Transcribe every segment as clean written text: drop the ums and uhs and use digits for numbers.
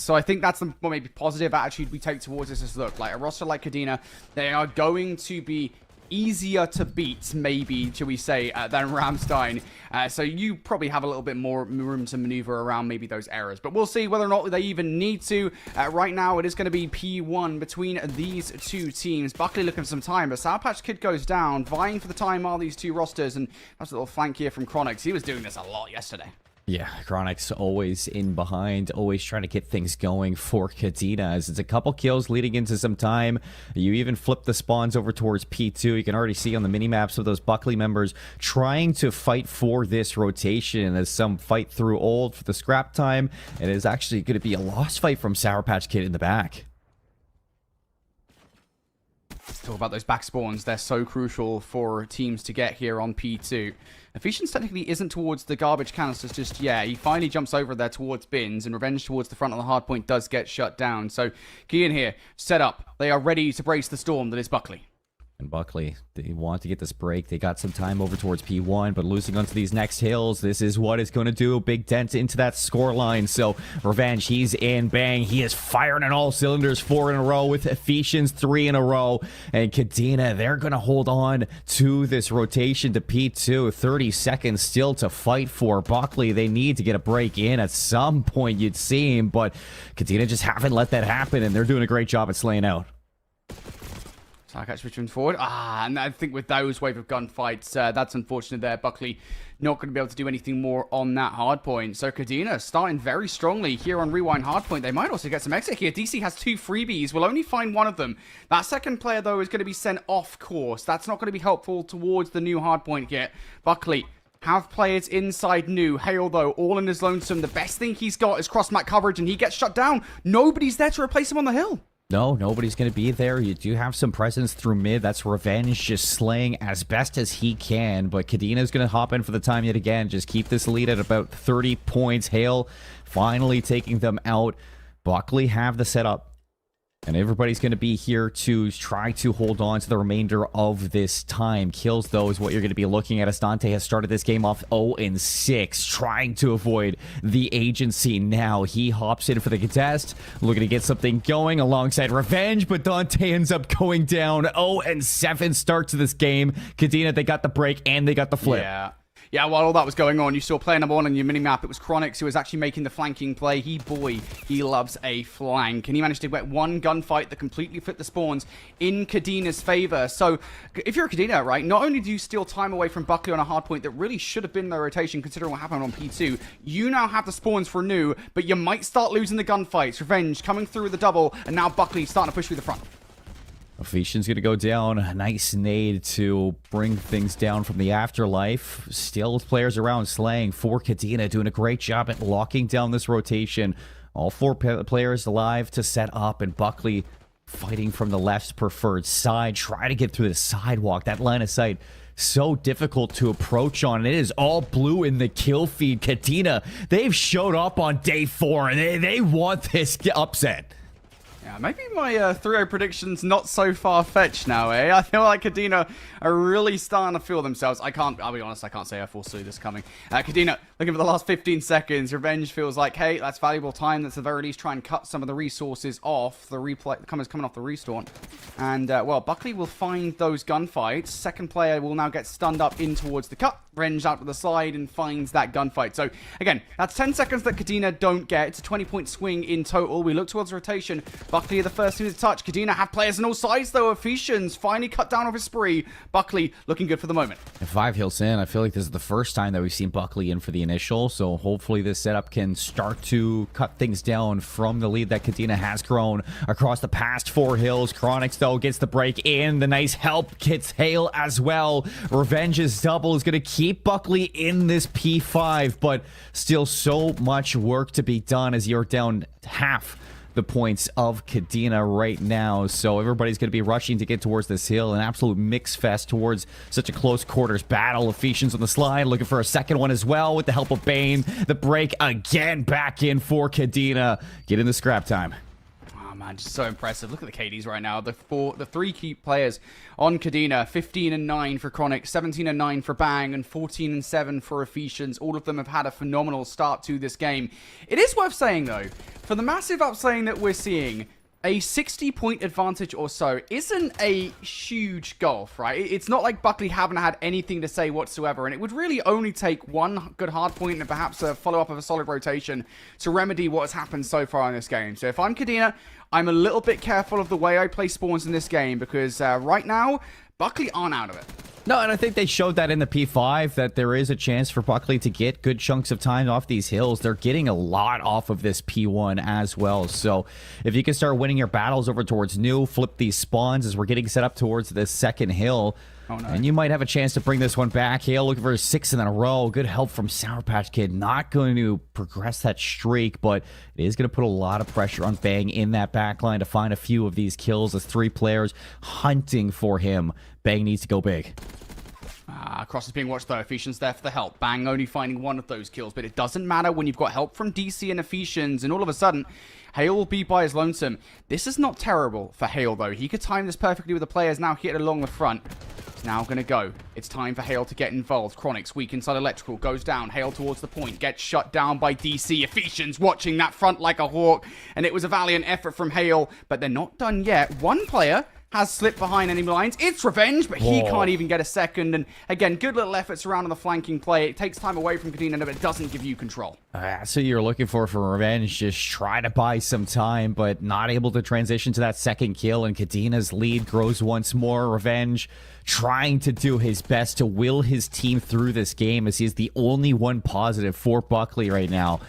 So I think that's the more maybe positive attitude we take towards this is, look, like a roster like Kadena, they are going to be easier to beat, maybe, shall we say, than Rammstein. So you probably have a little bit more room to maneuver around maybe those errors. But we'll see whether or not they even need to. Right now, it is going to be P1 between these two teams. Buckley looking for some time, but Sour Patch Kid goes down, vying for the time are these two rosters. And that's a little flank here from Chronix. He was doing this a lot yesterday. Yeah, Chronix always in behind, always trying to get things going for Kadena, as it's a couple kills leading into some time. You even flip the spawns over towards P2. You can already see on the mini-maps of those Buckley members trying to fight for this rotation as some fight through old for the scrap time. And it is actually going to be a lost fight from Sour Patch Kid in the back. Talk about those back spawns. They're so crucial for teams to get here on P2. Ephesians technically isn't towards the garbage canisters just yet. He finally jumps over there towards bins, and Revenge towards the front of the hardpoint does get shut down. So, Kian here, set up. They are ready to brace the storm that is Buckley. And Buckley, they want to get this break. They got some time over towards P1, but losing onto these next hills, this is what is going to do a big dent into that score line. So, Revenge, he's in, bang. He is firing on all cylinders, 4 in a row with Ephesians, 3 in a row. And Kadena, they're going to hold on to this rotation to P2. 30 seconds still to fight for. Buckley, they need to get a break in at some point, you'd seem, but Kadena just haven't let that happen, and they're doing a great job at slaying out. Sarkach switching forward. And I think with those wave of gunfights, that's unfortunate there. Buckley not going to be able to do anything more on that hardpoint. So Kadena starting very strongly here on Rewind hardpoint. They might also get some exit here. DC has 2 freebies. We'll only find one of them. That second player, though, is going to be sent off course. That's not going to be helpful towards the new hardpoint yet. Buckley have players inside new. Hale, though, all in his lonesome. The best thing he's got is cross-map coverage, and he gets shut down. Nobody's there to replace him on the hill. No, nobody's going to be there. You do have some presence through mid. That's Revenge just slaying as best as he can. But Kadena's going to hop in for the time yet again. Just keep this lead at about 30 points. Hale finally taking them out. Buckley have the setup. And everybody's going to be here to try to hold on to the remainder of this time. Kills, though, is what you're going to be looking at. Astante has started this game off 0-6, trying to avoid the agency. Now he hops in for the contest, looking to get something going alongside Revenge, but Dante ends up going down. 0-7 start to this game. Kadena, they got the break and they got the flip. Yeah, while all that was going on, you saw player number 1 on your minimap. It was Chronix who was actually making the flanking play. He loves a flank. And he managed to get one gunfight that completely flipped the spawns in Kadena's favor. So, if you're a Kadena, right, not only do you steal time away from Buckley on a hard point that really should have been their rotation considering what happened on P2, you now have the spawns for new, but you might start losing the gunfights. Revenge coming through with the double, and now Buckley starting to push through the front. Ephesians going to go down. A nice nade to bring things down from the afterlife. Still players around slaying for Kadena, doing a great job at locking down this rotation. All 4 players alive to set up, and Buckley fighting from the left's preferred side. Try to get through the sidewalk. That line of sight so difficult to approach on. It is all blue in the kill feed. Kadena, they've showed up on day 4, and they want this upset. Yeah, maybe my 3-0 prediction's not so far-fetched now, eh? I feel like Kadena are really starting to feel themselves. I'll be honest, I can't say I foresee this coming. Kadena, looking for the last 15 seconds. Revenge feels like, hey, that's valuable time. Let's at the very least try and cut some of the resources off. The replay coming off the respawn. And, well, Buckley will find those gunfights. Second player will now get stunned up in towards the cut. Revenge out to the side and finds that gunfight. So, again, that's 10 seconds that Kadena don't get. It's a 20-point swing in total. We look towards rotation. Buckley are the first two to touch. Kadena have players on all sides, though. Ephesians finally cut down off his spree. Buckley looking good for the moment. And 5 hills in, I feel like this is the first time that we've seen Buckley in for the initial, so hopefully this setup can start to cut things down from the lead that Kadena has grown across the past 4 hills. Chronix, though, gets the break in. The nice help gets Hale as well. Revenge's double is going to keep Buckley in this P5, but still so much work to be done as you're down half the points of Kadena right now. So everybody's going to be rushing to get towards this hill. An absolute mix fest towards such a close quarters battle. Ephesians on the slide, looking for a second one as well with the help of Bane. The break again back in for Kadena. Get in the scrap time. man, just so impressive. Look at the KDs right now. The three key players on Kadena, 15-9 for Chronic, 17-9 for Bang, and 14-7 for Ephesians. All of them have had a phenomenal start to this game. It is worth saying, though, for the massive upswing that we're seeing, a 60-point advantage or so isn't a huge gulf, right? It's not like Buckley haven't had anything to say whatsoever, and it would really only take one good hard point and perhaps a follow-up of a solid rotation to remedy what has happened so far in this game. So if I'm Kadena, I'm a little bit careful of the way I play spawns in this game, because right now, Buckley aren't out of it. No, and I think they showed that in the P5, that there is a chance for Buckley to get good chunks of time off these hills. They're getting a lot off of this P1 as well. So if you can start winning your battles over towards New, flip these spawns as we're getting set up towards this second hill. Oh, no. And you might have a chance to bring this one back. Hale looking for a 6th in a row. Good help from Sour Patch Kid. Not going to progress that streak, but it is going to put a lot of pressure on Bang in that backline to find a few of these kills as 3 players hunting for him. Bang needs to go big. Cross is being watched though. Ephesians there for the help. Bang only finding 1 of those kills, but it doesn't matter when you've got help from DC and Ephesians, and all of a sudden, Hale will be by his lonesome. This is not terrible for Hale though. He could time this perfectly with the players now hit along the front. It's now going to go. It's time for Hale to get involved. Chronic's weak inside electrical. Goes down. Hale towards the point. Gets shut down by DC. Ephesians watching that front like a hawk, and it was a valiant effort from Hale, but they're not done yet. One player has slipped behind enemy lines. It's Revenge, but he can't even get a second. And again, good little efforts around on the flanking play. It takes time away from Kadena, but it doesn't give you control. So you're looking for Revenge. Just try to buy some time, but not able to transition to that second kill. And Kadena's lead grows once more. Revenge trying to do his best to will his team through this game, as he's the only one positive for Buckley right now.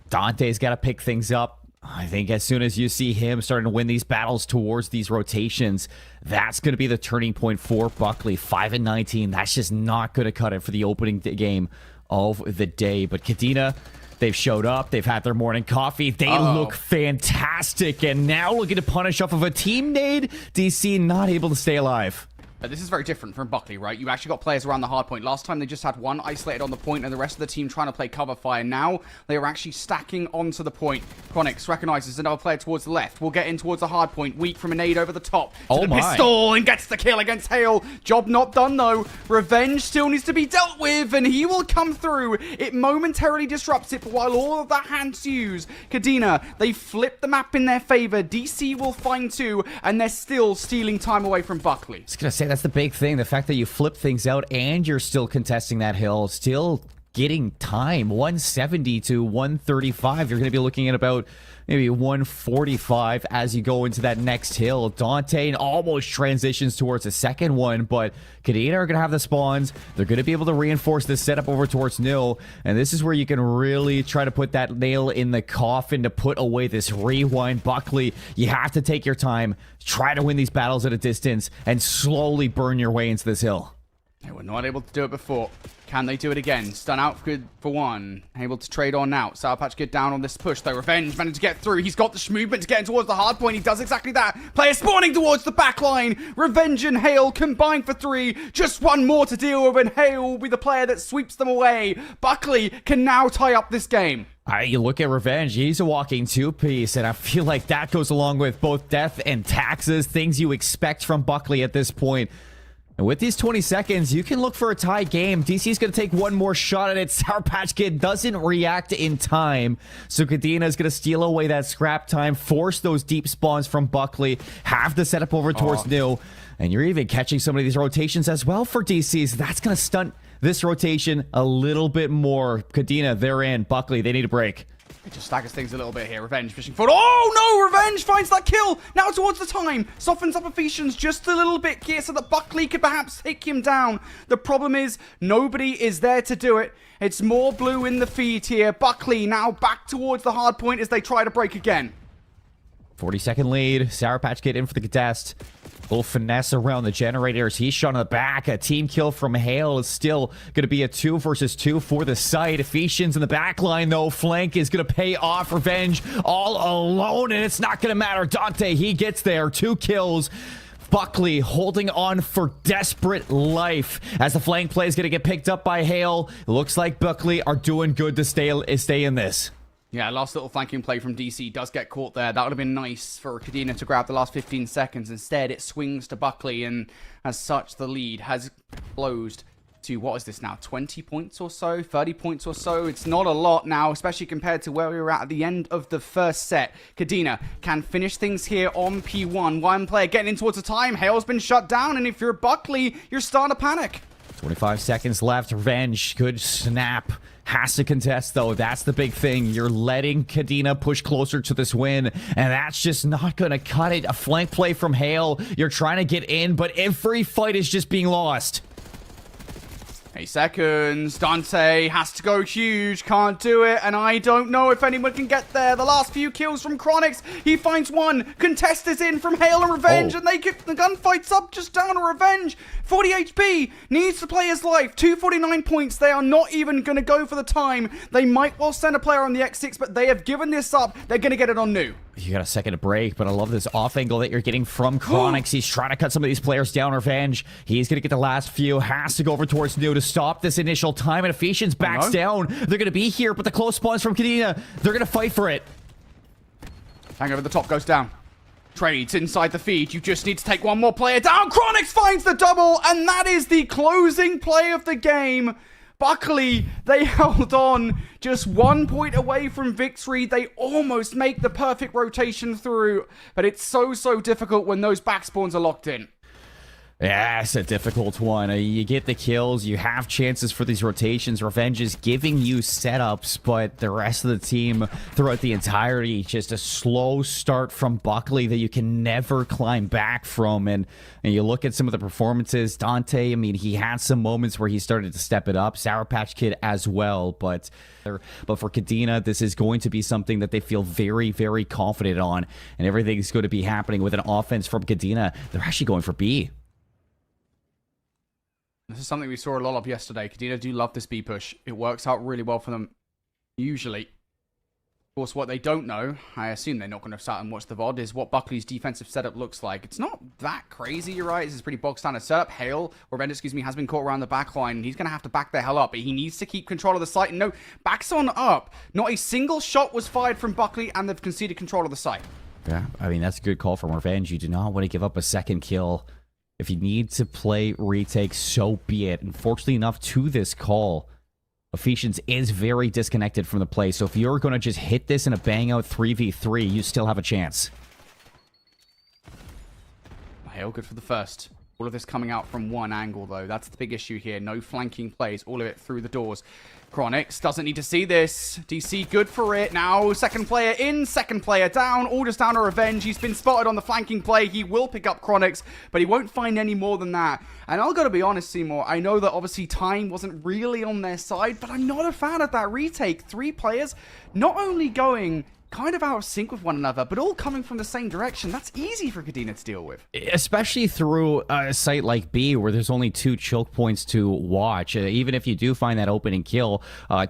Dante's got to pick things up. I think as soon as you see him starting to win these battles towards these rotations, that's going to be the turning point for Buckley. 5-19, that's just not going to cut it for the opening game of the day. But Kadena, they've showed up. They've had their morning coffee. They look fantastic. And now looking to punish off of a team nade. DC not able to stay alive. This is very different from Buckley, right? You actually got players around the hard point. Last time they just had 1 isolated on the point and the rest of the team trying to play cover fire. Now they are actually stacking onto the point. Chronix recognizes another player towards the left. Will get in towards the hard point. Weak from a nade over the top. To the pistol and gets the kill against Hale. Job not done though. Revenge still needs to be dealt with, and he will come through. It momentarily disrupts it, but while all of that ensues, Kadena, they flip the map in their favor. DC will find 2, and they're still stealing time away from Buckley. I was going to say, that's the big thing. The fact that you flip things out and you're still contesting that hill, still getting time. 170 to 135. You're going to be looking at about maybe 145 as you go into that next hill. Dante almost transitions towards the second one, but Kadena are going to have the spawns. They're going to be able to reinforce this setup over towards Nil, and this is where you can really try to put that nail in the coffin to put away this rewind. Buckley, you have to take your time, try to win these battles at a distance, and slowly burn your way into this hill. They were not able to do it before. Can they do it again? Stun out good for 1. Able to trade on out. Sour Patch get down on this push though. Revenge managed to get through. He's got the movement to get in towards the hard point. He does exactly that. Player spawning towards the back line. Revenge and Hale combined for 3. Just 1 more to deal with, and Hale will be the player that sweeps them away. Buckley can now tie up this game. You look at Revenge, he's a walking 2-piece, and I feel like that goes along with both death and taxes, things you expect from Buckley at this point. And with these 20 seconds, you can look for a tie game. DC's going to take 1 more shot at it. Sour Patch Kid doesn't react in time. So Kadena is going to steal away that scrap time, force those deep spawns from Buckley, have the setup over towards New. And you're even catching some of these rotations as well for DC's. That's going to stunt this rotation a little bit more. Kadena, they're in. Buckley, they need a break. It just staggers things a little bit here. Revenge fishing forward. Oh no! Revenge finds that kill. Now towards the time. Softens up Ephesians just a little bit here so that Buckley could perhaps take him down. The problem is nobody is there to do it. It's more blue in the feed here. Buckley now back towards the hard point as they try to break again. 40-second lead. Sour Patch Kid in for the contest. Little finesse around the generators. He's shot on the back. A team kill from Hale is still going to be a 2 versus 2 for the site. Ephesians in the back line, though. Flank is going to pay off. Revenge all alone, and it's not going to matter. Dante, he gets there. 2 kills. Buckley holding on for desperate life as the flank play is going to get picked up by Hale. Looks like Buckley are doing good to stay in this. Yeah, last little flanking play from DC does get caught there. That would have been nice for Kadena to grab the last 15 seconds. Instead, it swings to Buckley, and as such, the lead has closed to, what is this now, 20 points or so, 30 points or so. It's not a lot now, especially compared to where we were at the end of the first set. Kadena can finish things here on P1. One player getting in towards the time. Hale's been shut down, and if you're Buckley, you're starting to panic. 25 seconds left. Revenge could snap. Has to contest, though. That's the big thing. You're letting Kadena push closer to this win, and that's just not going to cut it. A flank play from Hale. You're trying to get in, but every fight is just being lost. 8 seconds. Dante has to go huge. Can't do it. And I don't know if anyone can get there. The last few kills from Chronix. He finds one. Contest is in from Hale and Revenge. And they get the gunfight's up just down to Revenge. 40 HP. Needs to play his life. 249 points. They are not even going to go for the time. They might well send a player on the X6, but they have given this up. They're going to get it on new. You got a second to break, but I love this off angle that you're getting from Chronix. He's trying to cut some of these players down. Revenge. He's going to get the last few. Has to go over towards new to stop this initial time. And Ephesians backs down. They're going to be here, but the close spawns from Kadena. They're going to fight for it. Hang over the top goes down. Trades inside the feed. You just need to take one more player down. Chronix finds the double, and that is the closing play of the game. Buckley, they held on just 1 point away from victory. They almost make the perfect rotation through, but it's so difficult when those back spawns are locked in. Yeah, it's a difficult one. You get the kills, you have chances for these rotations. Revenge is giving you setups, but the rest of the team throughout the entirety, just a slow start from Buckley that you can never climb back from. And you look at some of the performances. Dante, I mean, he had some moments where he started to step it up. Sour Patch Kid as well, but for Kadena, this is going to be something that they feel very confident on, and everything's going to be happening with an offense from Kadena. They're actually going for B. This is something we saw a lot of yesterday. Kadena do love this B push. It works out really well for them, usually. Of course, what they don't know, I assume they're not going to start and watch the VOD, is what Buckley's defensive setup looks like. It's not that crazy, you're right. This is pretty bog standard setup. Hale, or Revenge, excuse me, has been caught around the back line. He's going to have to back the hell up. But he needs to keep control of the site. And no, backs on up. Not a single shot was fired from Buckley, and they've conceded control of the site. Yeah, I mean, that's a good call from Revenge. You do not want to give up a second kill. If you need to play retake, so be it. Unfortunately enough, to this call, Ephesians is very disconnected from the play. So if you're going to just hit this in a bang-out 3v3, you still have a chance. Hale, good for the first. All of this coming out from one angle, though. That's the big issue here. No flanking plays. All of it through the doors. Chronix doesn't need to see this. DC good for it. Now, second player in, second player down. All just down to Revenge. He's been spotted on the flanking play. He will pick up Chronix, but he won't find any more than that. And I've got to be honest, Seymour. I know that obviously time wasn't really on their side, but I'm not a fan of that retake. 3 players not only going kind of out of sync with one another, but all coming from the same direction. That's easy for Kadena to deal with. Especially through a site like B, where there's only 2 choke points to watch. Even if you do find that opening kill,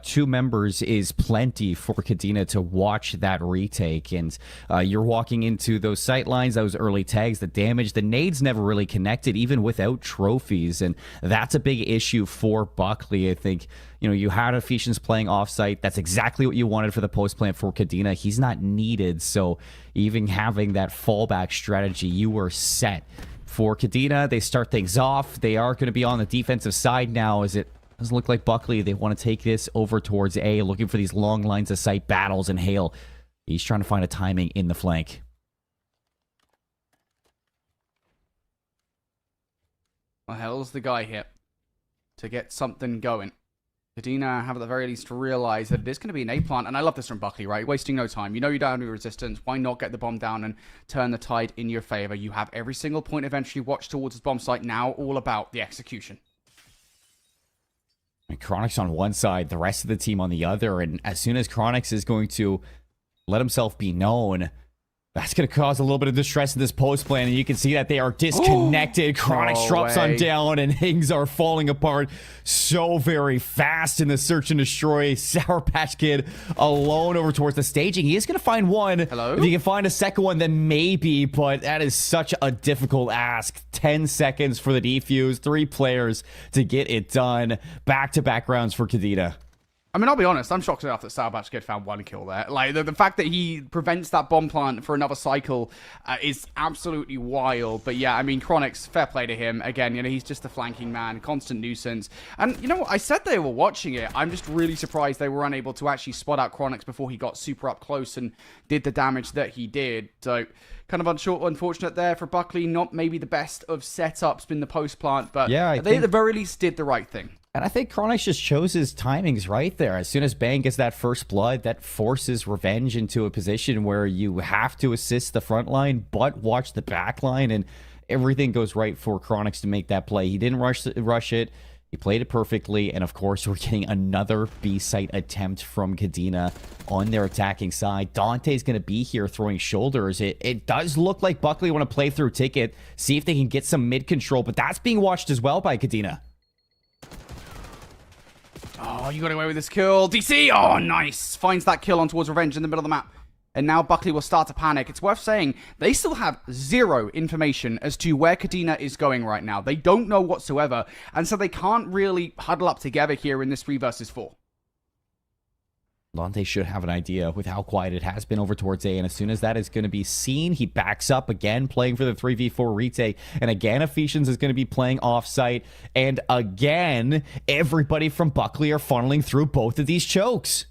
2 members is plenty for Kadena to watch that retake. And you're walking into those sight lines, those early tags, the damage. The nades never really connected, even without trophies. And that's a big issue for Buckley, I think. You know, you had Ephesians playing offsite. That's exactly what you wanted for the post plant for Kadena. He's not needed, so even having that fallback strategy, you were set. For Kadena, they start things off. They are going to be on the defensive side now, as it doesn't look like Buckley. They want to take this over towards A, looking for these long lines of sight battles, and Hale, he's trying to find a timing in the flank. Well, Hale's the guy here to get something going. Kadena have at the very least realized that it is going to be an A plant, and I love this from Buckley, right? Wasting no time. You know you're down to resistance. Why not get the bomb down and turn the tide in your favor? You have every single point eventually watched towards this bomb site. Now all about the execution. And Chronix on one side, the rest of the team on the other, and as soon as Chronix is going to let himself be known, that's going to cause a little bit of distress in this post plan, and you can see that they are disconnected. Chronix drops on down, and things are falling apart so very fast in the search and destroy. Sour Patch Kid alone over towards the staging. He is going to find one. Hello? If he can find a second one, then maybe, but that is such a difficult ask. 10 seconds for the defuse, 3 players to get it done. Back-to-back rounds for Kadena. I mean, I'll be honest, I'm shocked enough that Sour Patch Kid found 1 kill there. Like, the fact that he prevents that bomb plant for another cycle is absolutely wild. But yeah, I mean, Chronix, fair play to him. Again, you know, he's just a flanking man, constant nuisance. And, you know what, I said they were watching it. I'm just really surprised they were unable to actually spot out Chronix before he got super up close and did the damage that he did. So, kind of unfortunate there for Buckley. Not maybe the best of setups in the post plant, but yeah, they at the very least did the right thing. And I think Chronix just chose his timings right there. As soon as Bang gets that first blood, that forces Revenge into a position where you have to assist the front line, but watch the back line, and everything goes right for Chronix to make that play. He didn't rush it. He played it perfectly, and of course, we're getting another B-site attempt from Kadena on their attacking side. Dante's going to be here throwing shoulders. It does look like Buckley want to play through Ticket, see if they can get some mid-control, but that's being watched as well by Kadena. Oh, you got away with this kill. DC! Oh, nice! Finds that kill on towards Revenge in the middle of the map. And now Buckley will start to panic. It's worth saying, they still have zero information as to where Kadena is going right now. They don't know whatsoever, and so they can't really huddle up together here in this 3 versus 4. Dante should have an idea with how quiet it has been over towards A, and as soon as that is going to be seen, he backs up again, playing for the 3v4 retake, and again, Ephesians is going to be playing offsite, and again, everybody from Buckley are funneling through both of these chokes.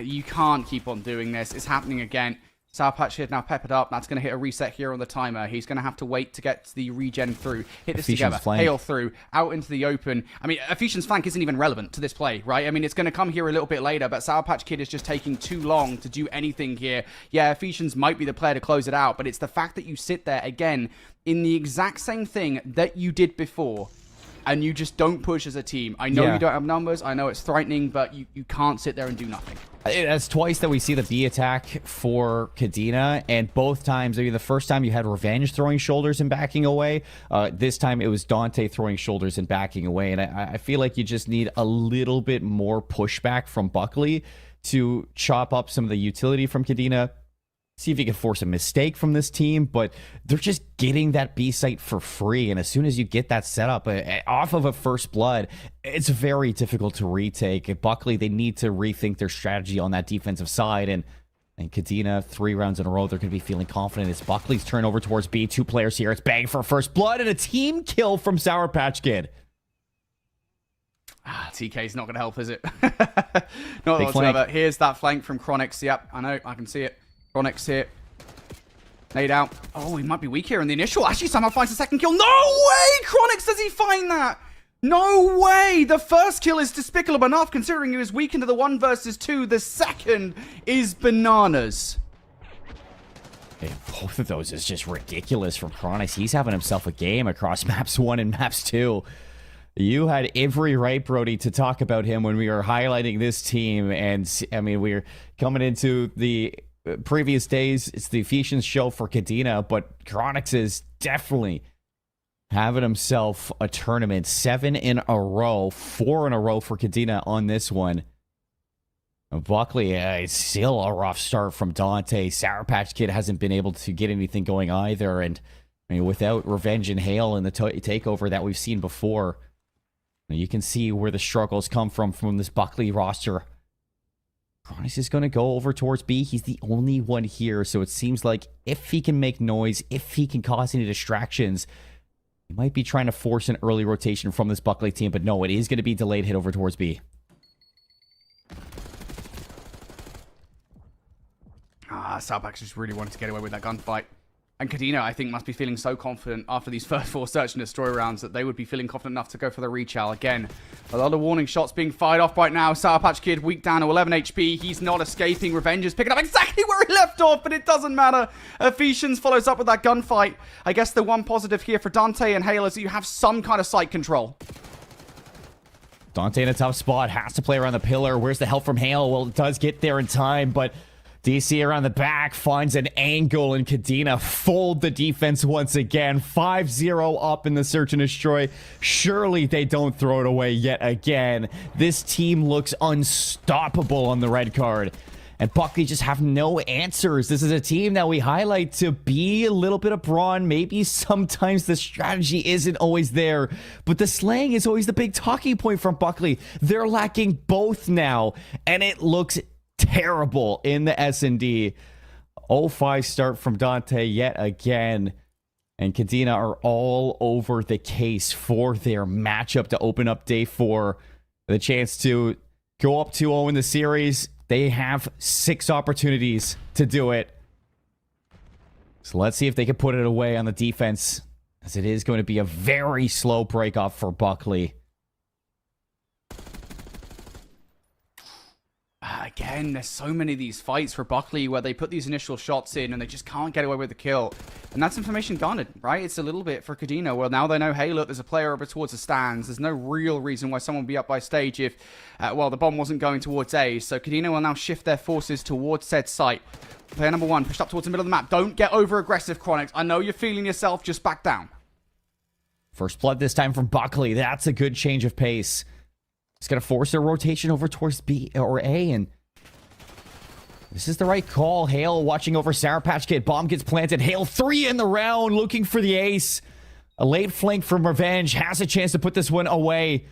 You can't keep on doing this. It's happening again. Sour Patch Kid now peppered up. That's going to hit a reset here on the timer. He's going to have to wait to get the regen through. Hit this together. Hail through. Out into the open. I mean, Ephesians flank isn't even relevant to this play, right? I mean, it's going to come here a little bit later, but Sour Patch Kid is just taking too long to do anything here. Yeah, Ephesians might be the player to close it out, but it's the fact that you sit there again in the exact same thing that you did before, and you just don't push as a team. I know you don't have numbers. I know it's threatening, but you can't sit there and do nothing. That's twice that we see the B attack for Kadena, and both times, I mean, the first time you had Revenge throwing shoulders and backing away. This time it was Dante throwing shoulders and backing away, and I feel like you just need a little bit more pushback from Buckley to chop up some of the utility from Kadena. See if you can force a mistake from this team, but they're just getting that B site for free, and as soon as you get that set up off of a first blood, it's very difficult to retake. At Buckley, they need to rethink their strategy on that defensive side, and Kadena, 3 rounds in a row, they're going to be feeling confident. It's Buckley's turn over towards B. 2 players here. It's Bang for first blood, and a team kill from Sour Patch Kid. TK's not going to help, is it? Not whatsoever. Here's that flank from Chronix. Yep, I know, I can see it. Chronix here. Nade out. Oh, he might be weak here in the initial. Actually, somehow finds the second kill. No way! Chronix, does he find that? No way! The first kill is despicable enough, considering he was weak into the 1 versus 2. The second is bananas. Hey, both of those is just ridiculous from Chronix. He's having himself a game across maps 1 and maps 2. You had every right, Brody, to talk about him when we were highlighting this team. And, I mean, we're coming into the previous days. It's the Ephesians show for Kadena, but Chronix is definitely having himself a tournament. 7 in a row, 4 in a row for Kadena on this one. Buckley, it's still a rough start from Dante. Sour Patch Kid hasn't been able to get anything going either, and I mean, without Revenge and Hail in the takeover that we've seen before, you can see where the struggles come from this Buckley roster. Chronix is going to go over towards B. He's the only one here, so it seems like if he can make noise, if he can cause any distractions, he might be trying to force an early rotation from this Buckley team, but no, it is going to be delayed hit over towards B. Sour Patch just really wanted to get away with that gunfight. And Kadena, I think, must be feeling so confident after these first 4 search and destroy rounds that they would be feeling confident enough to go for the rechow. Again, a lot of warning shots being fired off right now. Sour Patch Kid weak down to 11 HP. He's not escaping. Revenge is picking up exactly where he left off, but it doesn't matter. Ephesians follows up with that gunfight. I guess the one positive here for Dante and Hale is that you have some kind of sight control. Dante in a tough spot. Has to play around the pillar. Where's the help from Hale? Well, it does get there in time, but DC around the back finds an angle, and Kadena fold the defense once again. 5-0 up in the search and destroy. Surely they don't throw it away yet again. This team looks unstoppable on the red card. And Buckley just have no answers. This is a team that we highlight to be a little bit of brawn. Maybe sometimes the strategy isn't always there, but the slang is always the big talking point from Buckley. They're lacking both now, and it looks terrible in the S&D. 0-5 start from Dante yet again. And Kadena are all over the case for their matchup to open up day 4. The chance to go up 2-0 in the series. They have 6 opportunities to do it. So let's see if they can put it away on the defense, as it is going to be a very slow break-off for Buckley. Again, there's so many of these fights for Buckley where they put these initial shots in and they just can't get away with the kill. And that's information garnered, right? It's a little bit for Kadena. Well, now they know, hey, look, there's a player over towards the stands. There's no real reason why someone would be up by stage if, well, the bomb wasn't going towards A. So Kadena will now shift their forces towards said site. Player number 1 pushed up towards the middle of the map. Don't get over aggressive, Chronix. I know you're feeling yourself. Just back down. First blood this time from Buckley. That's a good change of pace. It's going to force their rotation over towards B or A, and this is the right call. Hale watching over Sour Patch Kid. Bomb gets planted. Hale 3 in the round, looking for the ace. A late flank from Revenge has a chance to put this one away.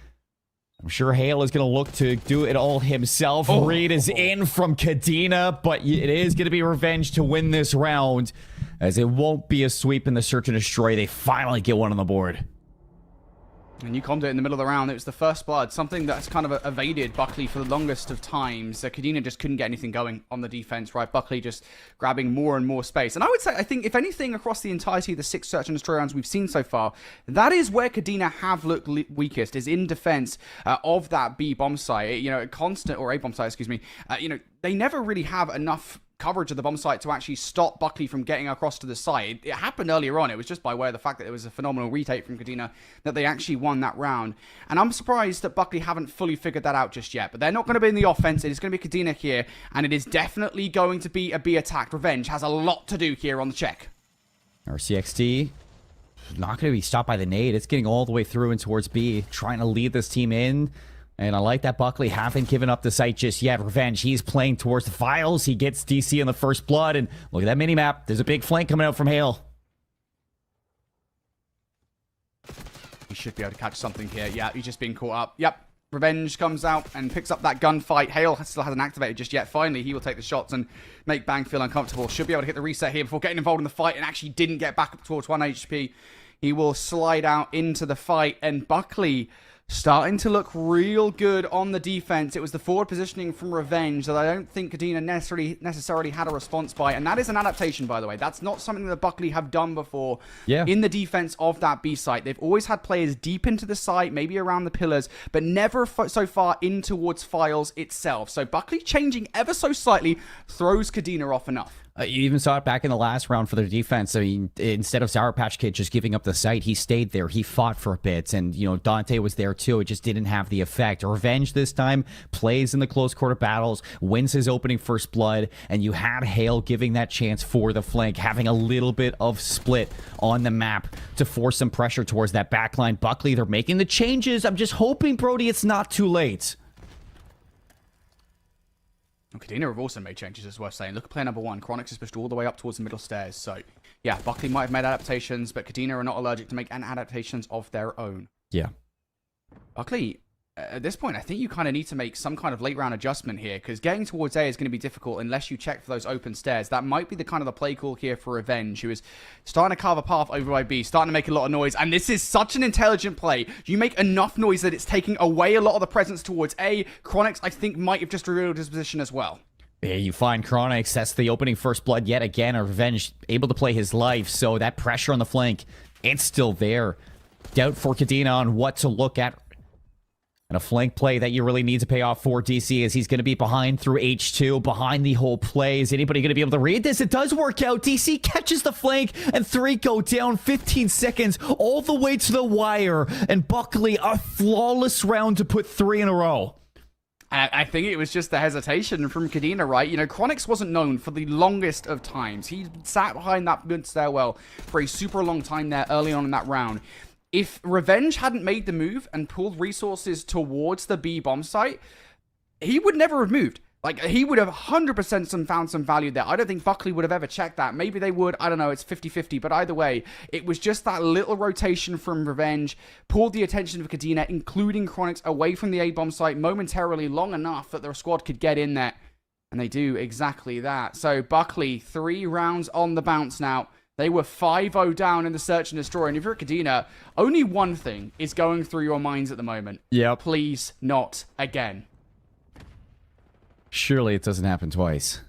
I'm sure Hale is going to look to do it all himself. Reed is in from Kadena, but it is going to be Revenge to win this round, as it won't be a sweep in the search and destroy. They finally get one on the board. And you commed it in the middle of the round. It was the first blood, something that's kind of evaded Buckley for the longest of times. Kadena just couldn't get anything going on the defense, right? Buckley just grabbing more and more space. And I would say, I think, if anything, across the entirety of the 6 search and destroy rounds we've seen so far, that is where Kadena have looked weakest, is in defense of that B bomb site. You know, or A bomb site, excuse me. You know, they never really have enough coverage of the bomb site to actually stop Buckley from getting across to the site. It happened earlier on. It was just by way of the fact that it was a phenomenal retake from Kadena that they actually won that round. And I'm surprised that Buckley haven't fully figured that out just yet. But they're not going to be in the offense. It is going to be Kadena here. And it is definitely going to be a B attack. Revenge has a lot to do here on the check. RCXT not going to be stopped by the nade. It's getting all the way through and towards B, trying to lead this team in. And I like that Buckley haven't given up the site just yet. Revenge, he's playing towards the files. He gets DC in the first blood. And look at that mini-map. There's a big flank coming out from Hale. He should be able to catch something here. Yeah, he's just being caught up. Yep. Revenge comes out and picks up that gunfight. Hale still hasn't activated just yet. Finally, he will take the shots and make Bang feel uncomfortable. Should be able to hit the reset here before getting involved in the fight, and actually didn't get back up towards 1 HP. He will slide out into the fight, and Buckley starting to look real good on the defense. It was the forward positioning from Revenge that I don't think Kadena necessarily had a response by. And that is an adaptation, by the way. That's not something that Buckley have done before in the defense of that B site. They've always had players deep into the site, maybe around the pillars, but never so far in towards files itself. So Buckley changing ever so slightly throws Kadena off enough. You even saw it back in the last round for their defense. I mean, instead of Sour Patch Kid just giving up the site, he stayed there. He fought for a bit, and, you know, Dante was there too. It just didn't have the effect. Revenge this time plays in the close quarter battles, wins his opening first blood, and you had Hale giving that chance for the flank, having a little bit of split on the map to force some pressure towards that backline. Buckley, they're making the changes. I'm just hoping, Brody, it's not too late. Kadena have also made changes, as worth saying. Look at player number 1. Chronix is pushed all the way up towards the middle stairs. So, yeah, Buckley might have made adaptations, but Kadena are not allergic to make adaptations of their own. Yeah. Buckley, at this point, I think you kind of need to make some kind of late round adjustment here, because getting towards A is going to be difficult unless you check for those open stairs. That might be the kind of the play call here for Revenge, who is starting to carve a path over by B, starting to make a lot of noise. And this is such an intelligent play. You make enough noise that it's taking away a lot of the presence towards A. Chronix, I think, might have just revealed his position as well. There you find Chronix. That's the opening first blood yet again. Revenge able to play his life, so that pressure on the flank, it's still there. Doubt for Kadena on what to look at. And a flank play that you really need to pay off for DC, as he's going to be behind through H2, behind the whole play. Is anybody going to be able to read this? It does work out. DC catches the flank, and 3 go down. 15 seconds, all the way to the wire. And Buckley, a flawless round to put 3 in a row. I think it was just the hesitation from Kadena, right? You know, Chronix wasn't known for the longest of times. He sat behind that mid stairwell for a super long time there early on in that round. If Revenge hadn't made the move and pulled resources towards the B bomb site, he would never have moved. Like, he would have 100% found some value there. I don't think Buckley would have ever checked that. Maybe they would. I don't know. It's 50-50. But either way, it was just that little rotation from Revenge. Pulled the attention of Kadena, including Chronix, away from the A-bomb site momentarily long enough that their squad could get in there. And they do exactly that. So, Buckley, 3 rounds on the bounce now. They were 5-0 down in the search and destroy. And if you're at Kadena, only one thing is going through your minds at the moment. Yeah. Please not again. Surely it doesn't happen twice.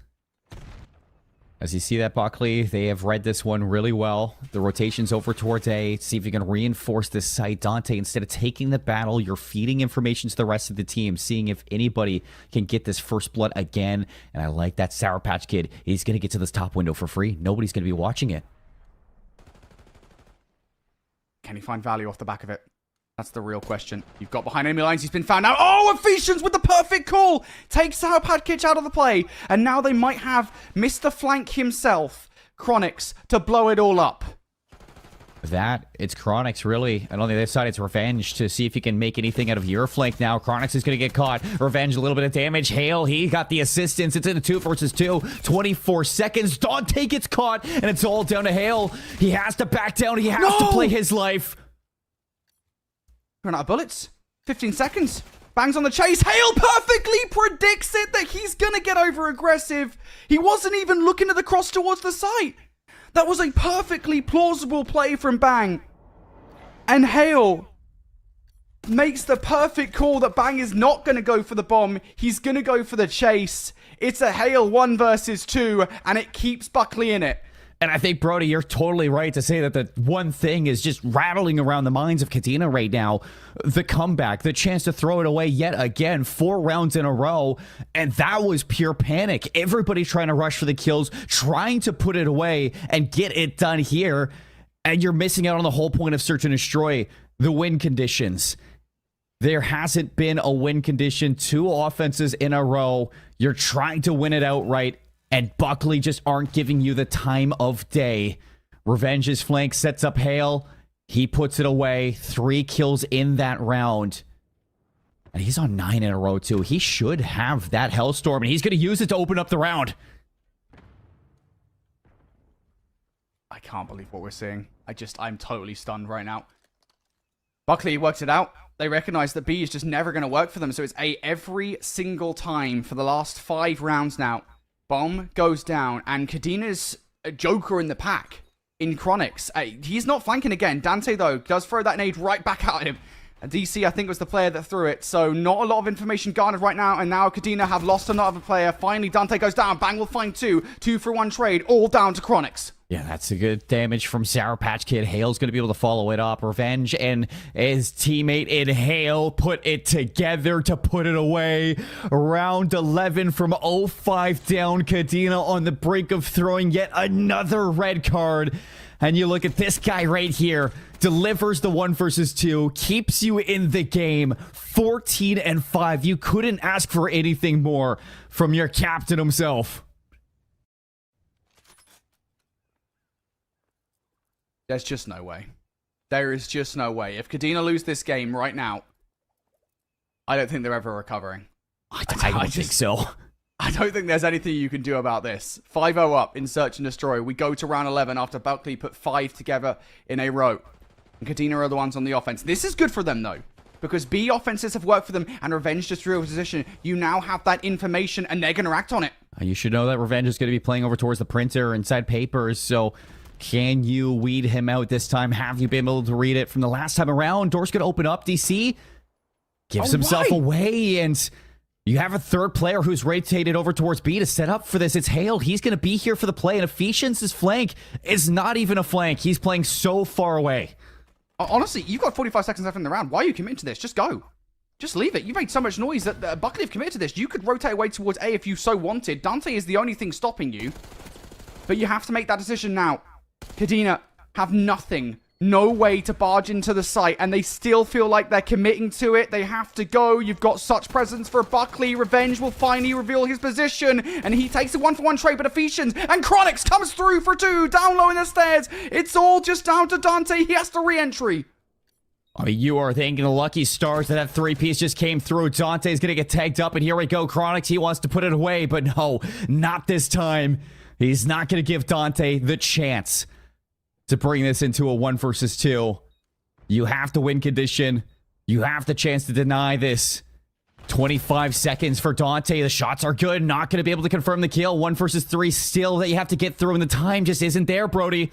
As you see that, Buckley, they have read this one really well. The rotation's over towards A. See if you can reinforce this site. Dante, instead of taking the battle, you're feeding information to the rest of the team, seeing if anybody can get this first blood again. And I like that Sour Patch Kid. He's going to get to this top window for free. Nobody's going to be watching it. Can he find value off the back of it? That's the real question. You've got behind enemy lines. He's been found out. Oh, Ephesians with the perfect call. Takes Sour Patch Kid out of the play. And now they might have Mr. Flank himself, Chronix, to blow it all up. It's Chronix, really. And on the other side, it's Revenge to see if he can make anything out of your flank now. Chronix is going to get caught. Revenge, a little bit of damage. Hale, he got the assistance. It's in a 2 versus 2. 24 seconds. Dante gets caught, and it's all down to Hale. He has to back down. He has to play his life. Run out of bullets. 15 seconds. Bangs on the chase. Hale perfectly predicts it that he's going to get over aggressive. He wasn't even looking at the cross towards the site. That was a perfectly plausible play from Bang. And Hale makes the perfect call that Bang is not going to go for the bomb. He's going to go for the chase. It's a Hale 1 versus 2, and it keeps Buckley in it. And I think, Brody, you're totally right to say that the one thing is just rattling around the minds of Kadena right now. The comeback, the chance to throw it away yet again, 4 rounds in a row. And that was pure panic. Everybody trying to rush for the kills, trying to put it away and get it done here. And you're missing out on the whole point of search and destroy, the win conditions. There hasn't been a win condition, 2 offenses in a row. You're trying to win it outright. And Buckley just aren't giving you the time of day. Revenge's flank sets up Hale. He puts it away. 3 kills in that round. And he's on 9 in a row, too. He should have that Hellstorm, and he's going to use it to open up the round. I can't believe what we're seeing. I'm totally stunned right now. Buckley worked it out. They recognize that B is just never going to work for them. So it's A every single time for the last 5 rounds now. Bomb goes down, and Kadena's a joker in the pack in Chronix. He's not flanking again. Dante, though, does throw that nade right back at him. DC, I think, was the player that threw it, so not a lot of information garnered right now, and now Kadena have lost another player. Finally, Dante goes down. Bang will find 2. 2 for 1 trade, all down to Chronix. Yeah, that's a good damage from Sour Patch Kid. Hale's going to be able to follow it up. Revenge and his teammate in Hale put it together to put it away. Round 11 from 0-5 down. Kadena on the brink of throwing yet another red card. And you look at this guy right here. Delivers the 1 versus 2. Keeps you in the game. 14-5. You couldn't ask for anything more from your captain himself. There's just no way. There is just no way. If Kadena lose this game right now, I don't think they're ever recovering. I don't think so. I don't think there's anything you can do about this. 5-0 up in Search and Destroy. We go to round 11 after Buckley put 5 together in a row. And Kadena are the ones on the offense. This is good for them, though, because B offenses have worked for them, and Revenge just drew a position. You now have that information, and they're going to act on it. You should know that Revenge is going to be playing over towards the printer inside papers, so can you weed him out this time? Have you been able to read it from the last time around? Door's going to open up. DC gives himself away, and you have a 3rd player who's rotated over towards B to set up for this. It's Hale. He's going to be here for the play, and Ephesians' flank is not even a flank. He's playing so far away. Honestly, you've got 45 seconds left in the round. Why are you committing to this? Just go. Just leave it. You made so much noise that Buckley have committed to this. You could rotate away towards A if you so wanted. Dante is the only thing stopping you, but you have to make that decision now. Kadena have nothing. No way to barge into the site, and they still feel like they're committing to it. They have to go. You've got such presence for Buckley. Revenge will finally reveal his position, and he takes a 1-for-1 trade, but Ephesians and Chronix comes through for 2, down low in the stairs. It's all just down to Dante. He has to re-entry. I mean, you are thinking the lucky stars that 3-piece just came through. Dante's going to get tagged up, and here we go. Chronix, he wants to put it away, but no, not this time. He's not going to give Dante the chance to bring this into a 1 versus 2. You have to win condition. You have the chance to deny this. 25 seconds for Dante. The shots are good. Not going to be able to confirm the kill. 1 versus 3 still that you have to get through, and the time just isn't there, Brody.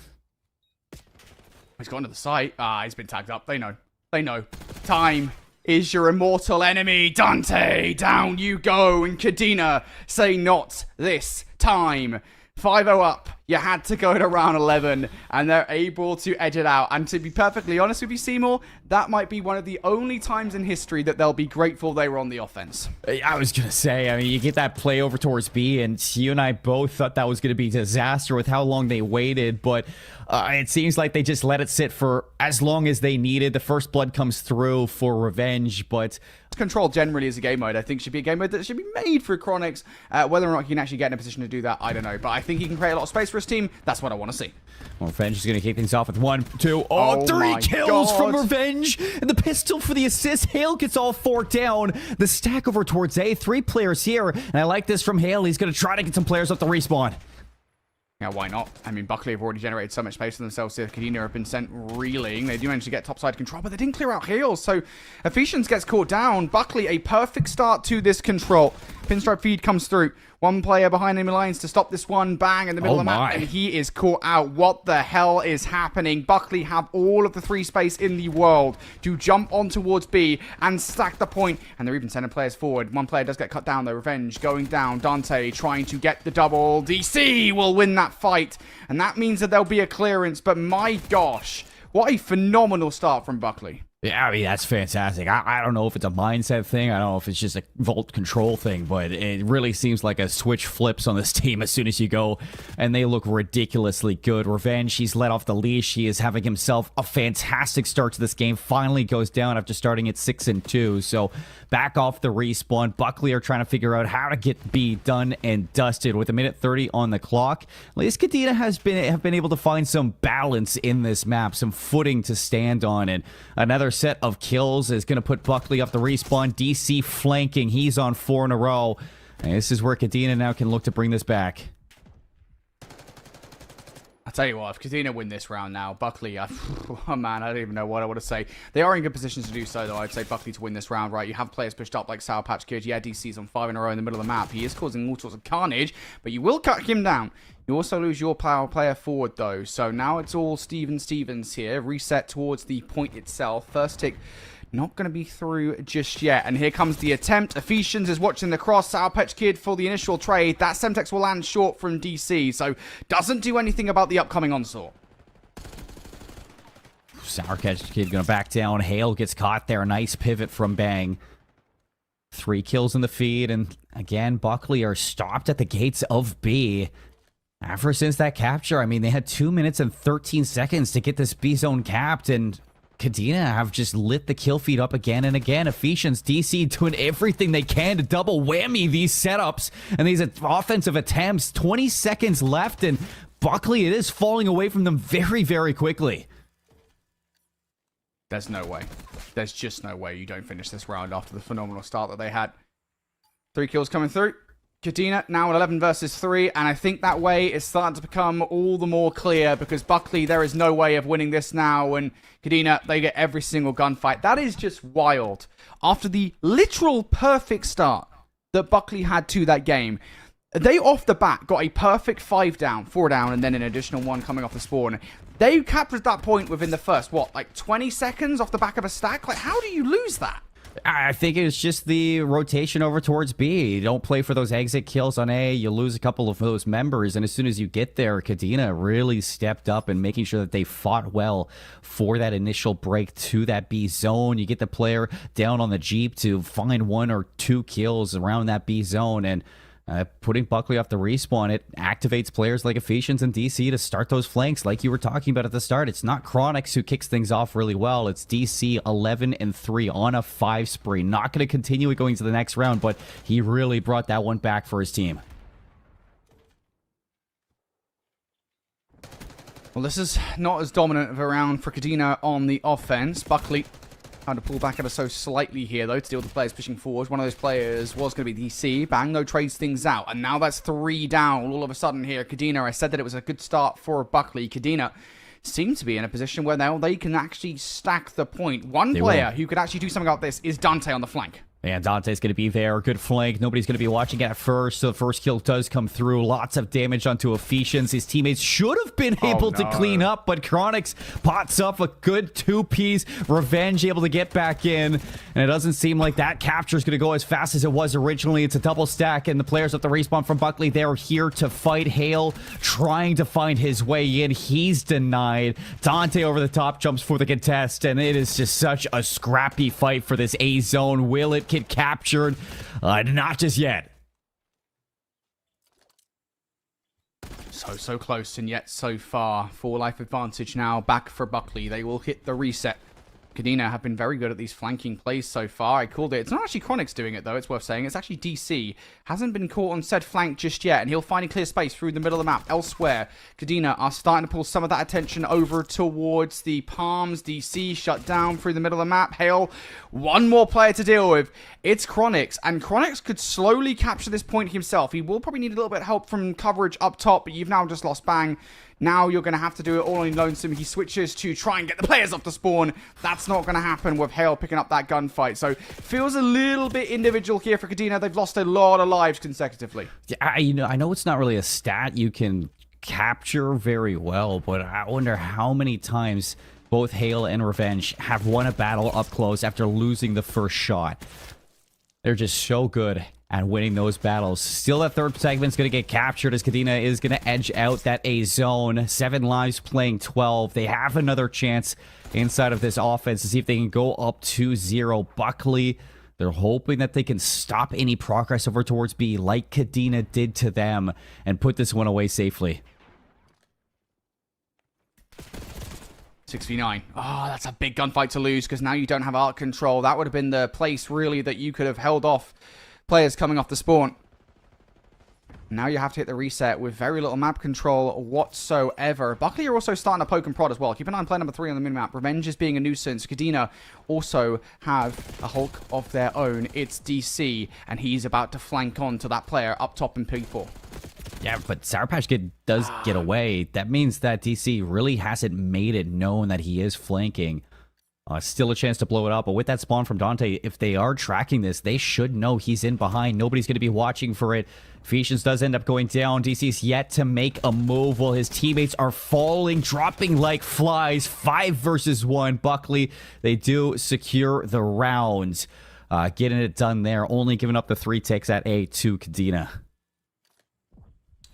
He's gone to the site. He's been tagged up. They know. They know. Time is your immortal enemy. Dante, down you go. And Kadena, say not this time. 5-0 up. You had to go to round 11, and they're able to edge it out. And to be perfectly honest with you, Seymour, that might be one of the only times in history that they'll be grateful they were on the offense. I was going to say, I mean, you get that play over towards B, and you and I both thought that was going to be a disaster with how long they waited, but it seems like they just let it sit for as long as they needed. The first blood comes through for revenge, but Control generally is a game mode. I think should be a game mode that should be made for Chronix. Whether or not he can actually get in a position to do that, I don't know. But I think he can create a lot of space for his team. That's what I want to see. Well, Revenge is going to kick things off with 1, 2, oh, 3 kills from Revenge. And the pistol for the assist. Hale gets all 4 down. The stack over towards A. 3 players here. And I like this from Hale. He's going to try to get some players up the respawn. Yeah, why not? I mean, Buckley have already generated so much space for themselves here. Kadena have been sent reeling. They do manage to get topside control, but they didn't clear out heals. So, Ephesians gets caught down. Buckley, a perfect start to this control. Pinstripe feed comes through. 1 player behind enemy lines to stop this one. Bang, in the middle of the map, and he is caught out. What the hell is happening? Buckley have all of the 3 space in the world to jump on towards B and stack the point, and they're even sending players forward. 1 player does get cut down, though. Revenge going down. Dante trying to get the double. DC will win that fight, and that means that there'll be a clearance, but my gosh, what a phenomenal start from Buckley. Yeah, I mean, that's fantastic. I don't know if it's a mindset thing. I don't know if it's just a vault control thing, but it really seems like a switch flips on this team as soon as you go, and they look ridiculously good. Revenge, he's let off the leash. He is having himself a fantastic start to this game. Finally goes down after starting at 6-2, so back off the respawn. Buckley are trying to figure out how to get B done and dusted with 1:30 on the clock. At least Kadena have been able to find some balance in this map, some footing to stand on, and another set of kills is going to put Buckley off the respawn. DC flanking. He's on 4 in a row. And this is where Kadena now can look to bring this back. I'll tell you what, if Kadena win this round now, Buckley, oh man, I don't even know what I want to say. They are in good positions to do so, though. I'd say Buckley to win this round, right? You have players pushed up like Sour Patch Kid. Yeah, DC's on 5 in a row in the middle of the map. He is causing all sorts of carnage, but you will cut him down. You also lose your player forward, though. So now it's all Stevens here. Reset towards the point itself. First tick not going to be through just yet. And here comes the attempt. Ephesians is watching the cross. Sour Patch Kid for the initial trade. That Semtex will land short from DC. So doesn't do anything about the upcoming onslaught. Sour Patch Kid going to back down. Hale gets caught there. Nice pivot from Bang. 3 kills in the feed. And again, Buckley are stopped at the gates of B. Ever since that capture, I mean, they had 2 minutes and 13 seconds to get this B zone capped, and Kadena have just lit the kill feed up again and again. Ephesians, DC doing everything they can to double whammy these setups and these offensive attempts. 20 seconds left, and Buckley, it is falling away from them very, very quickly. There's no way. There's just no way you don't finish this round after the phenomenal start that they had. 3 kills coming through. Kadena now at 11 versus 3, and I think that way is starting to become all the more clear because Buckley, there is no way of winning this now, and Kadena, they get every single gunfight. That is just wild. After the literal perfect start that Buckley had to that game, they off the bat got a perfect 5 down, 4 down, and then an additional 1 coming off the spawn. They captured that point within the first, what, like 20 seconds off the back of a stack? Like, how do you lose that? I think it's just the rotation over towards B. You don't play for those exit kills on A. You lose a couple of those members. And as soon as you get there, Kadena really stepped up and making sure that they fought well for that initial break to that B zone. You get the player down on the Jeep to find 1 or 2 kills around that B zone. And putting Buckley off the respawn, it activates players like Ephesians and DC to start those flanks like you were talking about at the start. It's not Chronix who kicks things off really well. It's DC 11-3 on a 5 spree. Not going to continue it going to the next round, but he really brought that one back for his team. Well, this is not as dominant of a round for Kadena on the offense. Buckley Trying to pull back ever so slightly here, though, to deal with the players pushing forward. One of those players was going to be DC. Bang, no, trades things out. And now that's 3 down all of a sudden here. Kadena, I said that it was a good start for Buckley. Kadena seem to be in a position where now they can actually stack the point. One player who could actually do something about this is Dante on the flank. And Dante's going to be there. Good flank. Nobody's going to be watching at first. So the first kill does come through. Lots of damage onto Ephesians. His teammates should have been able to clean up, but Chronix pots up a good 2-piece. Revenge able to get back in. And it doesn't seem like that capture is going to go as fast as it was originally. It's a double stack, and the players at the respawn from Buckley, they're here to fight. Hale trying to find his way in. He's denied. Dante over the top jumps for the contest, and it is just such a scrappy fight for this A zone. Will it get captured? Not just yet. So close, and yet so far. 4 life advantage now back for Buckley. They will hit the reset. Kadena have been very good at these flanking plays so far. I called it. It's not actually Chronix doing it, though. It's worth saying. It's actually DC. Hasn't been caught on said flank just yet, and he'll find a clear space through the middle of the map. Elsewhere, Kadena are starting to pull some of that attention over towards the Palms. DC shut down through the middle of the map. Hale, one more player to deal with. It's Chronix, and Chronix could slowly capture this point himself. He will probably need a little bit of help from coverage up top, but you've now just lost Bang. Now you're going to have to do it all on Lonesome. He switches to try and get the players off the spawn. That's not going to happen with Hale picking up that gunfight. So feels a little bit individual here for Kadena. They've lost a lot of lives consecutively. Yeah, I know it's not really a stat you can capture very well, but I wonder how many times both Hale and Revenge have won a battle up close after losing the first shot. They're just so good at winning those battles. Still, that third segment's going to get captured as Kadena is going to edge out that A zone. 7 lives playing 12. They have another chance inside of this offense to see if they can go up 2-0. Buckley, they're hoping that they can stop any progress over towards B like Kadena did to them and put this one away safely. 6v9. Oh, that's a big gunfight to lose because now you don't have arc control. That would have been the place, really, that you could have held off players coming off the spawn. Now you have to hit the reset with very little map control whatsoever. Buckley are also starting to poke and prod as well. Keep an eye on player number 3 on the minimap. Revenge is being a nuisance. Kadena also have a Hulk of their own. It's DC, and he's about to flank on to that player up top in P4. Yeah, but Sour Patch Kid does get away. That means that DC really hasn't made it known that he is flanking. Still a chance to blow it up, but with that spawn from Dante, if they are tracking this, they should know he's in behind. Nobody's going to be watching for it. Ephesians does end up going down. DC's yet to make a move while his teammates are falling, dropping like flies. 5 versus 1. Buckley, they do secure the round. Getting it done there, only giving up the 3 takes at A to Kadena.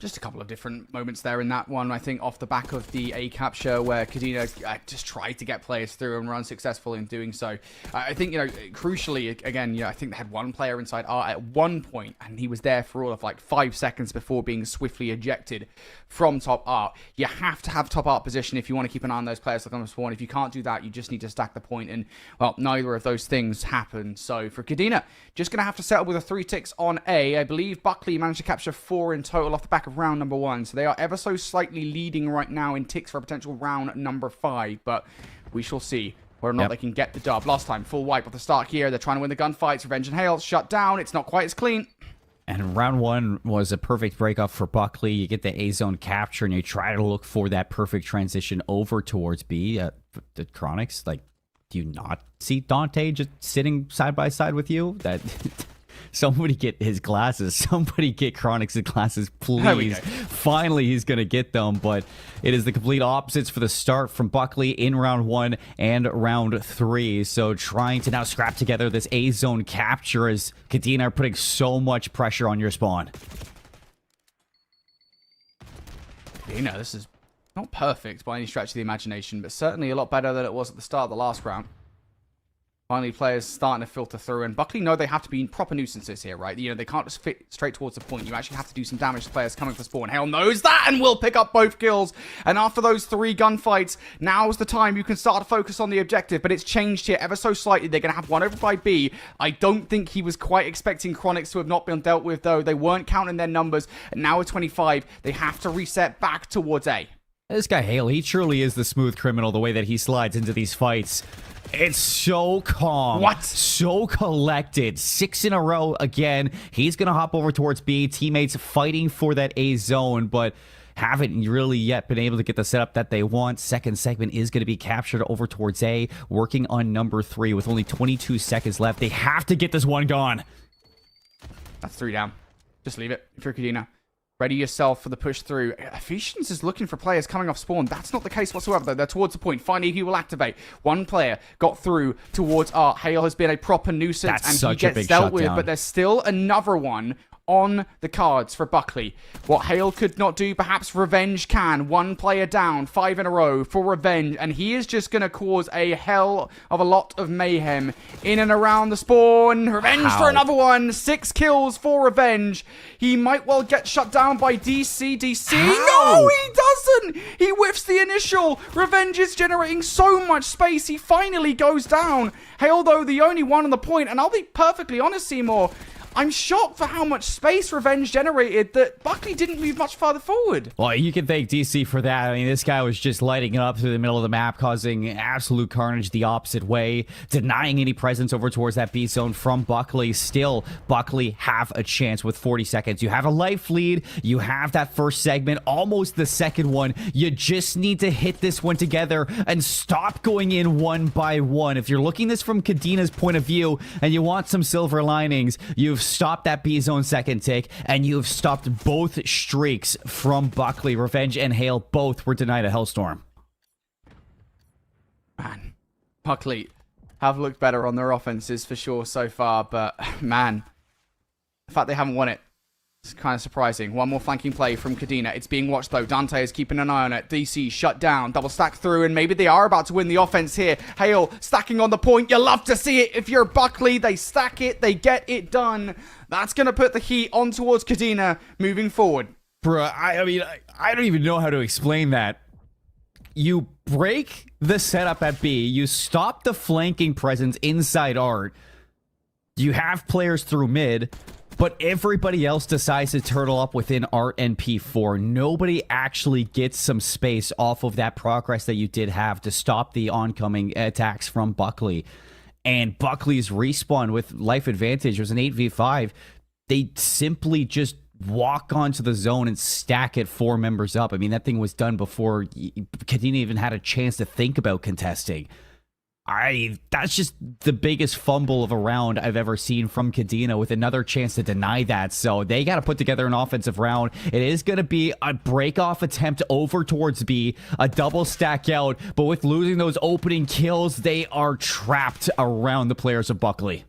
Just a couple of different moments there in that one, I think, off the back of the A capture where Kadena just tried to get players through and were unsuccessful in doing so. I think, crucially, again, I think they had one player inside R at one point, and he was there for all of like 5 seconds before being swiftly ejected from top art. You have to have top art position if you want to keep an eye on those players that come to spawn. If you can't do that, you just need to stack the point, and, well, neither of those things happen. So for Kadena, just going to have to settle with a 3 ticks on A. I believe Buckley managed to capture 4 in total off the back of round number 1, so they are ever so slightly leading right now in ticks for a potential round number 5, but we shall see whether or not they can get the dub. Last time, full wipe at the start here. They're trying to win the gunfights. Revenge and Hale shut down. It's not quite as clean. And round 1 was a perfect breakup for Buckley. You get the A zone capture, and you try to look for that perfect transition over towards B. The Chronix, like, do you not see Dante just sitting side by side with you? That somebody get his glasses. Somebody get Chronix's glasses, please. Finally, he's going to get them, but it is the complete opposites for the start from Buckley in round 1 and round 3. So trying to now scrap together this A zone capture as Kadena are putting so much pressure on your spawn. This is not perfect by any stretch of the imagination, but certainly a lot better than it was at the start of the last round. Finally, players starting to filter through, and Buckley know they have to be proper nuisances here, right? They can't just fit straight towards the point. You actually have to do some damage to players coming for spawn. Hale knows that and will pick up both kills. And after those 3 gunfights, now's the time you can start to focus on the objective, but it's changed here ever so slightly. They're going to have 1 over by B. I don't think he was quite expecting Chronix to have not been dealt with, though. They weren't counting their numbers, and now with 25, they have to reset back towards A. This guy Hale, he truly is the smooth criminal, the way that he slides into these fights. It's so calm. What? So collected. 6 in a row again. He's going to hop over towards B. Teammates fighting for that A zone, but haven't really yet been able to get the setup that they want. Second segment is going to be captured over towards A, working on number 3 with only 22 seconds left. They have to get this one gone. That's 3 down. Just leave it if you're Kadena. Ready yourself for the push through. Ephesians is looking for players coming off spawn. That's not the case whatsoever, though. They're towards the point. Finally, he will activate. One player got through towards Art. Hale has been a proper nuisance, That's and he gets dealt with. But there's still another one on the cards for Buckley. What Hale could not do, perhaps Revenge can. One player down, 5 in a row for Revenge, and he is just going to cause a hell of a lot of mayhem in and around the spawn. Revenge for another one. 6 kills for Revenge. He might well get shut down by DC. No, he doesn't. He whiffs the initial. Revenge is generating so much space. He finally goes down. Hale, though, the only one on the point, and I'll be perfectly honest, Seymour, I'm shocked for how much space Revenge generated that Buckley didn't move much farther forward. Well, you can thank DC for that. I mean, this guy was just lighting it up through the middle of the map, causing absolute carnage the opposite way, denying any presence over towards that B zone from Buckley. Still, Buckley have a chance with 40 seconds. You have a life lead. You have that first segment, almost the second one. You just need to hit this one together and stop going in one by one. If you're looking this from Kadena's point of view and you want some silver linings, you've stopped that B zone second tick, and you've stopped both streaks from Buckley. Revenge and Hale both were denied a Hellstorm. Man, Buckley have looked better on their offenses for sure so far, but man, the fact they haven't won it, it's kind of surprising. One more flanking play from Kadena. It's being watched though. Dante is keeping an eye on it. DC shut down. Double stack through, and maybe they are about to win the offense here. Hale stacking on the point. You love to see it. If you're Buckley, they stack it. They get it done. That's going to put the heat on towards Kadena moving forward. Bruh, I mean, I don't even know how to explain that. You break the setup at B. You stop the flanking presence inside Art. You have players through mid. But everybody else decides to turtle up within Art and P4. Nobody actually gets some space off of that progress that you did have to stop the oncoming attacks from Buckley. And Buckley's respawn with life advantage was an 8v5. They simply just walk onto the zone and stack it 4 members up. I mean, that thing was done before Kadena even had a chance to think about contesting. That's just the biggest fumble of a round I've ever seen from Kadena, with another chance to deny that. So they got to put together an offensive round. It is going to be a break-off attempt over towards B, a double stack out, but with losing those opening kills, they are trapped around the players of Buckley.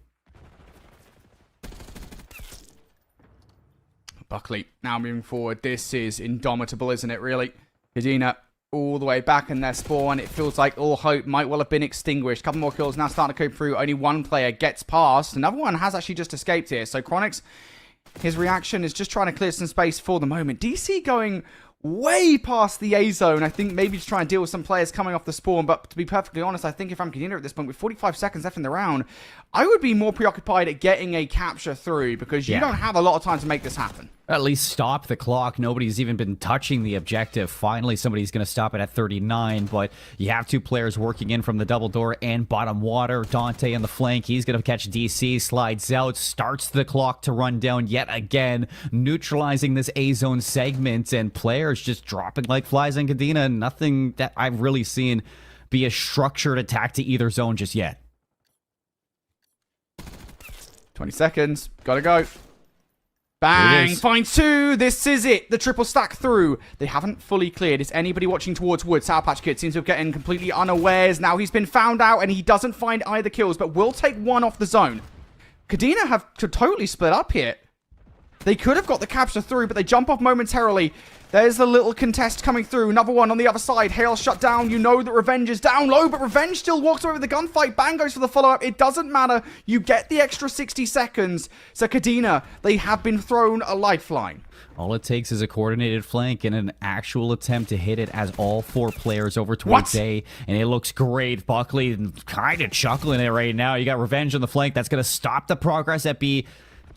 Buckley now moving forward. This is indomitable, isn't it, really? Kadena all the way back in their spawn. It feels like all hope might well have been extinguished. Couple more kills now starting to come through. Only one player gets past. Another one has actually just escaped here. So Chronix, his reaction is just trying to clear some space for the moment. DC going way past the A zone. I think maybe to try and deal with some players coming off the spawn. But to be perfectly honest, I think if I'm Kadena at this point with 45 seconds left in the round, I would be more preoccupied at getting a capture through, because you don't have a lot of time to make this happen. At least stop the clock. Nobody's even been touching the objective. Finally, somebody's going to stop it at 39, but you have 2 players working in from the double door and bottom water. Dante on the flank. He's going to catch DC, slides out, starts the clock to run down yet again, neutralizing this A-zone segment, and players just dropping like flies in Kadena. Nothing that I've really seen be a structured attack to either zone just yet. 20 seconds. Gotta go. Bang! Finds 2! This is it! The triple stack through. They haven't fully cleared. Is anybody watching towards wood? Sour Patch Kid seems to have gotten completely unawares. Now he's been found out and he doesn't find either kills, but will take one off the zone. Kadena have totally split up here. They could have got the capture through, but they jump off momentarily. There's the little contest coming through. Another one on the other side. Hale shut down. You know that Revenge is down low, but Revenge still walks away with the gunfight. Bang goes for the follow-up. It doesn't matter. You get the extra 60 seconds. So Kadena, they have been thrown a lifeline. All it takes is a coordinated flank and an actual attempt to hit it as all 4 players over towards A, and it looks great. Buckley kind of chuckling it right now. You got Revenge on the flank. That's going to stop the progress at B.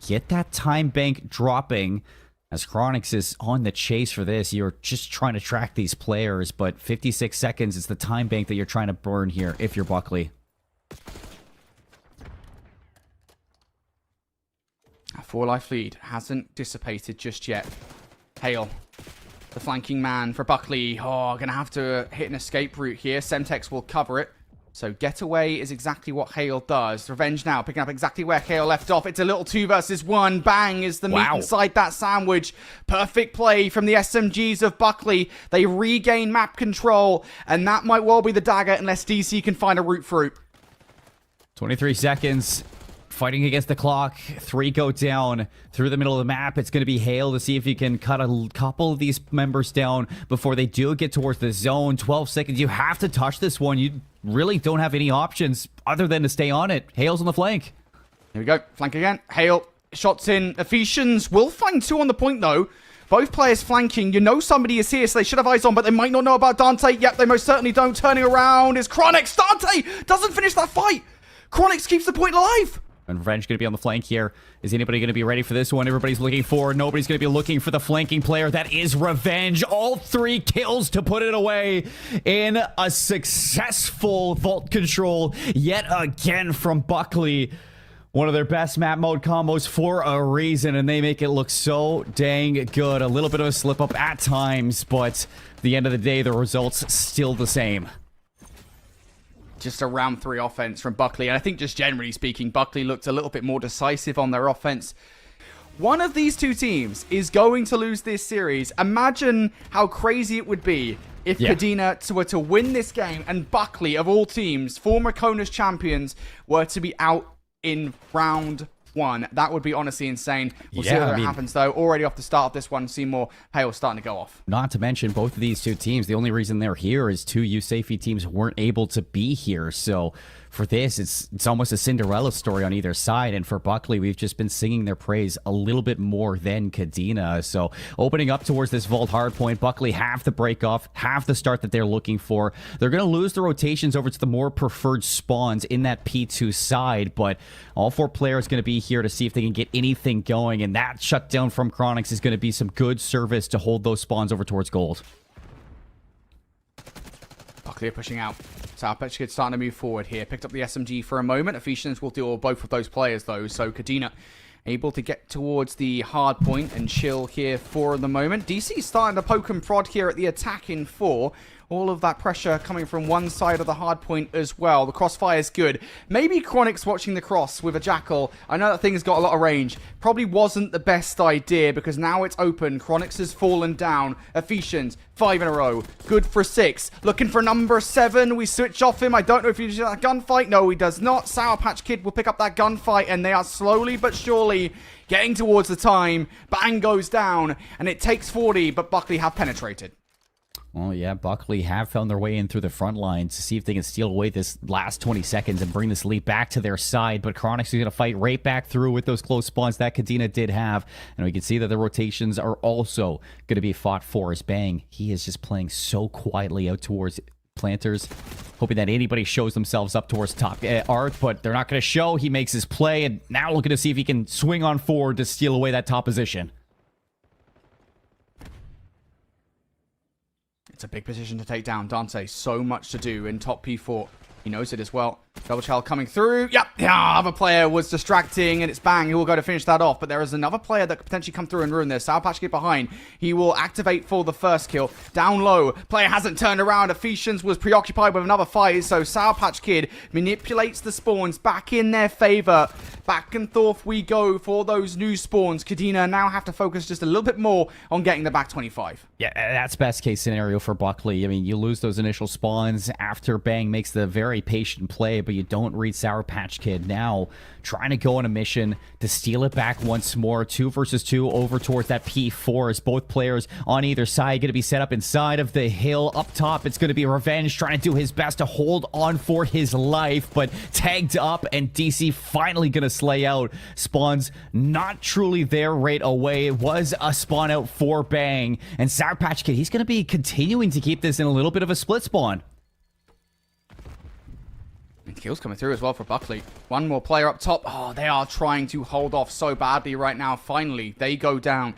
Get that time bank dropping. As Chronix is on the chase for this, you're just trying to track these players, but 56 seconds is the time bank that you're trying to burn here if you're Buckley. A 4-life lead hasn't dissipated just yet. Hale, the flanking man for Buckley. Oh, gonna have to hit an escape route here. Semtex will cover it. So getaway is exactly what Hale does. Revenge now, picking up exactly where Hale left off. It's a little 2 versus 1. Bang is the meat inside that sandwich. Perfect play from the SMGs of Buckley. They regain map control, and that might well be the dagger unless DC can find a route through. 23 seconds. Fighting against the clock. 3 go down through the middle of the map. It's going to be Hale to see if you can cut a couple of these members down before they do get towards the zone. 12 seconds. You have to touch this one. You really don't have any options other than to stay on it. Hale's on the flank. Here we go. Flank again. Hale. Shots in. Ephesians will find 2 on the point, though. Both players flanking. You know somebody is here, so they should have eyes on, but they might not know about Dante. Yep, they most certainly don't. Turning around is Chronix. Dante doesn't finish that fight. Chronix keeps the point alive. And Revenge going to be on the flank here. Is anybody going to be ready for this one? Everybody's looking forward. Nobody's going to be looking for the flanking player. That is Revenge. All 3 kills to put it away in a successful vault control yet again from Buckley. One of their best map mode combos for a reason, and they make it look so dang good. A little bit of a slip up at times, but at the end of the day, the results still the same. Just a round 3 offense from Buckley. And I think just generally speaking, Buckley looked a little bit more decisive on their offense. One of these 2 teams is going to lose this series. Imagine how crazy it would be if Kadena were to win this game and Buckley, of all teams, former Kona's champions, were to be out in round 1. That would be honestly insane. We'll see whether it happens, though. Already off the start of this one, Seymour Hale starting to go off. Not to mention, both of these 2 teams, the only reason they're here is 2 USAFE teams weren't able to be here. So for this, it's almost a Cinderella story on either side. And for Buckley, we've just been singing their praise a little bit more than Kadena. So opening up towards this vault hardpoint, Buckley have the break off, have the start that they're looking for. They're going to lose the rotations over to the more preferred spawns in that P2 side, but all 4 players going to be here to see if they can get anything going. And that shutdown from Chronix is going to be some good service to hold those spawns over towards gold. Buckley are pushing out. Southpatch Kid starting to move forward here. Picked up the SMG for a moment. Ephesians will deal with both of those players, though. So Kadena able to get towards the hard point and chill here for the moment. DC starting to poke and prod here at the attack in 4. All of that pressure coming from one side of the hard point as well. The crossfire is good. Maybe Chronix watching the cross with a Jackal. I know that thing's got a lot of range. Probably wasn't the best idea because now it's open. Chronix has fallen down. Ephesians, 5 in a row. Good for 6. Looking for number 7. We switch off him. I don't know if he does a gunfight. No, he does not. Sour Patch Kid will pick up that gunfight and they are slowly but surely getting towards the time. Bang goes down and it takes 40, but Buckley have penetrated. Well, yeah, Buckley have found their way in through the front lines to see if they can steal away this last 20 seconds and bring this lead back to their side. But Chronix is going to fight right back through with those close spawns that Kadena did have. And we can see that the rotations are also going to be fought for as Bang. He is just playing so quietly out towards planters, hoping that anybody shows themselves up towards top art, but they're not going to show. He makes his play, and now looking to see if he can swing on forward to steal away that top position. It's a big position to take down. Dante, so much to do in top P4. He knows it as well. Double child coming through. Yep. Yeah, other player was distracting, and it's Bang who will go to finish that off. But there is another player that could potentially come through and ruin this. Sour Patch Kid behind. He will activate for the first kill. Down low. Player hasn't turned around. Ephesians was preoccupied with another fight. So Sour Patch Kid manipulates the spawns back in their favor. Back and forth we go for those new spawns. Kadena now have to focus just a little bit more on getting the back 25. Yeah, that's best case scenario for Buckley. I mean, you lose those initial spawns after Bang makes the very patient play, but you don't read Sour Patch Kid. Now trying to go on a mission to steal it back once more. 2 versus 2 over towards that P4 as both players on either side going to be set up inside of the hill. Up top, it's going to be Revenge trying to do his best to hold on for his life, but tagged up, and DC finally going to slay out. Spawns not truly there right away. It was a spawn out for Bang, and Sour Patch Kid, he's going to be continuing to keep this in a little bit of a split spawn. And kills coming through as well for Buckley. One more player up top. Oh, they are trying to hold off so badly right now. Finally, they go down.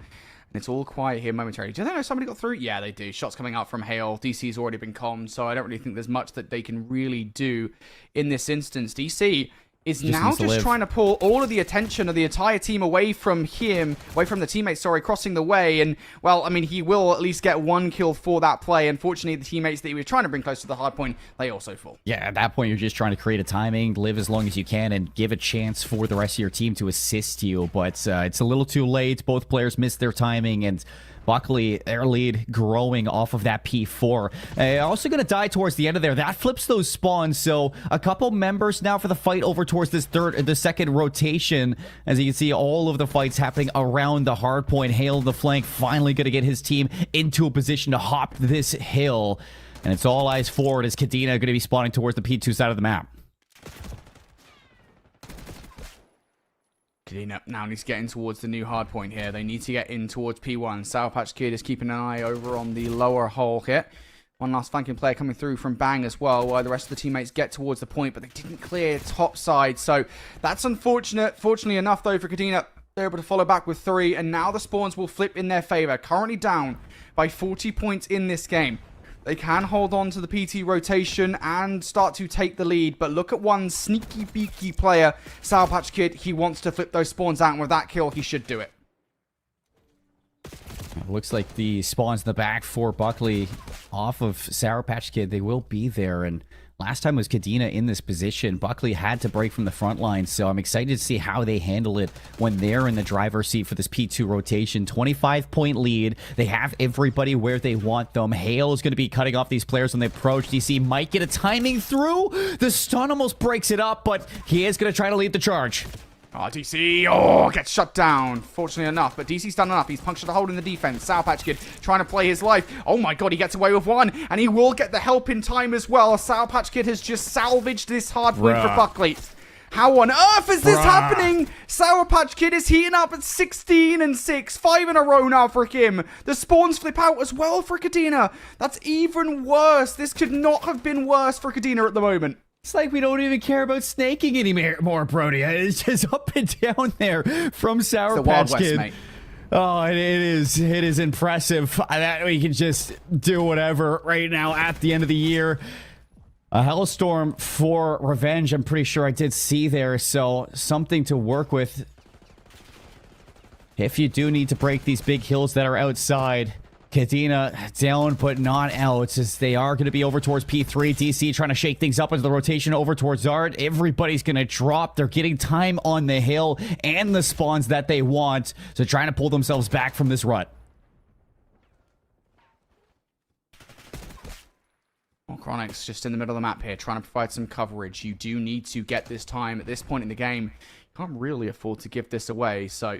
And it's all quiet here momentarily. Do they know somebody got through? Yeah, they do. Shots coming out from Hale. DC's already been commed, so I don't really think there's much that they can really do in this instance. DC is now just trying to pull all of the attention of the entire team away from him, away from the teammates, crossing the way. And, well, I mean, he will at least get one kill for that play. Unfortunately, the teammates that he was trying to bring close to the hard point, they also fall. Yeah, at that point, you're just trying to create a timing, live as long as you can, and give a chance for the rest of your team to assist you. But it's a little too late. Both players missed their timing, and Buckley, their lead growing off of that P4. Also going to die towards the end of there. That flips those spawns. So a couple members now for the fight over towards the second rotation. As you can see, all of the fights happening around the hard point. Hale in the flank, finally going to get his team into a position to hop this hill. And it's all eyes forward as Kadena going to be spawning towards the P2 side of the map. Kadena now needs to get in towards the new hard point here. They need to get in towards P1. Sour Patch Kid is keeping an eye over on the lower hole here. One last flanking player coming through from Bang as well, while the rest of the teammates get towards the point, but they didn't clear top side. So that's unfortunate. Fortunately enough, though, for Kadena, they're able to follow back with 3, and now the spawns will flip in their favor. Currently down by 40 points in this game. They can hold on to the PT rotation and start to take the lead. But look at one sneaky beaky player, Sour Patch Kid. He wants to flip those spawns out, and with that kill, he should do it. It looks like the spawns in the back for Buckley off of Sour Patch Kid. They will be there, and last time was Kadena in this position. Buckley had to break from the front line, so I'm excited to see how they handle it when they're in the driver's seat for this P2 rotation. 25-point lead. They have everybody where they want them. Hale is going to be cutting off these players when they approach. DC might get a timing through. The stun almost breaks it up, but he is going to try to lead the charge. Oh, DC, gets shut down, fortunately enough, but DC's done enough. He's punctured a hole in the defense. Sour Patch Kid trying to play his life. Oh my god, he gets away with one, and he will get the help in time as well. Sour Patch Kid has just salvaged this hard point for Buckley. How on earth is this happening? Sour Patch Kid is heating up at 16 and 6. 5 in a row now for him. The spawns flip out as well for Kadena. That's even worse. This could not have been worse for Kadena at the moment. It's like we don't even care about snaking anymore, Brody. It's just up and down there from Sour Patch Kid. Mate. Oh, it is impressive that we can just do whatever right now at the end of the year. A Hellstorm for revenge, I'm pretty sure I did see there, so something to work with. If you do need to break these big hills that are outside, Kadena down but not out, as they are going to be over towards P3. DC trying to shake things up as the rotation over towards Zard. Everybody's going to drop. They're getting time on the hill and the spawns that they want, so trying to pull themselves back from this rut. Well, Chronix just in the middle of the map here, trying to provide some coverage. You do need to get this time at this point in the game. You can't really afford to give this away, so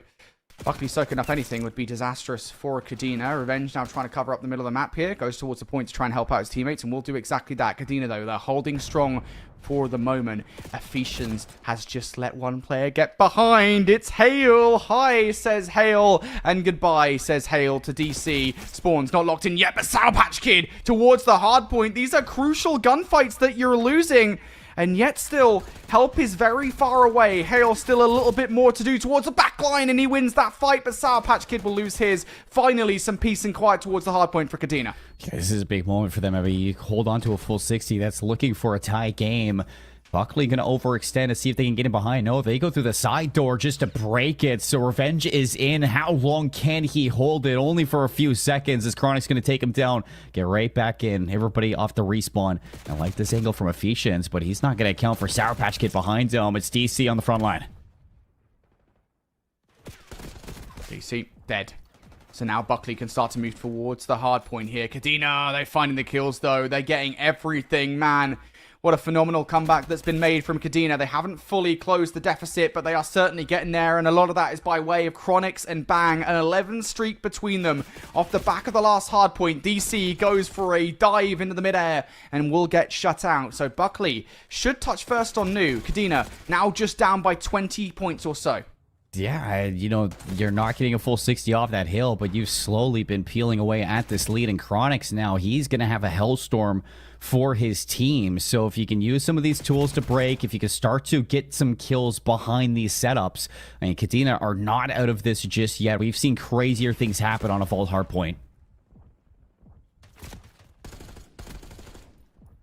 Buckley soaking up anything would be disastrous for Kadena. Revenge now trying to cover up the middle of the map here. Goes towards the point to try and help out his teammates, and will do exactly that. Kadena, though, they're holding strong for the moment. Ephesians has just let one player get behind. It's Hale. Hi, says Hale. And goodbye, says Hale to DC. Spawns not locked in yet, but Sour Patch Kid towards the hard point. These are crucial gunfights that you're losing. And yet still, help is very far away. Hale still a little bit more to do towards the back line, and he wins that fight, but Sour Patch Kid will lose his. Finally, some peace and quiet towards the hard point for Kadena. Yeah, this is a big moment for them. I mean, you hold on to a full 60. That's looking for a tie game. Buckley going to overextend to see if they can get him behind. No, they go through the side door just to break it. So Revenge is in. How long can he hold it? Only for a few seconds as Chronic's going to take him down. Get right back in. Everybody off the respawn. I like this angle from Ephesians, but he's not going to account for Sour Patch Kid behind him. It's DC on the front line. DC dead. So now Buckley can start to move towards the hard point here. Kadena, they're finding the kills though. They're getting everything, man. What a phenomenal comeback that's been made from Kadena. They haven't fully closed the deficit, but they are certainly getting there, and a lot of that is by way of Chronix and Bang. An 11 streak between them. Off the back of the last hard point, DC goes for a dive into the midair and will get shut out. So Buckley should touch first on new. Kadena now just down by 20 points or so. Yeah, you know, you're not getting a full 60 off that hill, but you've slowly been peeling away at this lead. And Chronix now, he's going to have a hellstorm for his team. So if you can use some of these tools to break, if you can start to get some kills behind these setups, I mean, Kadena are not out of this just yet. We've seen crazier things happen on a Vault Hardpoint.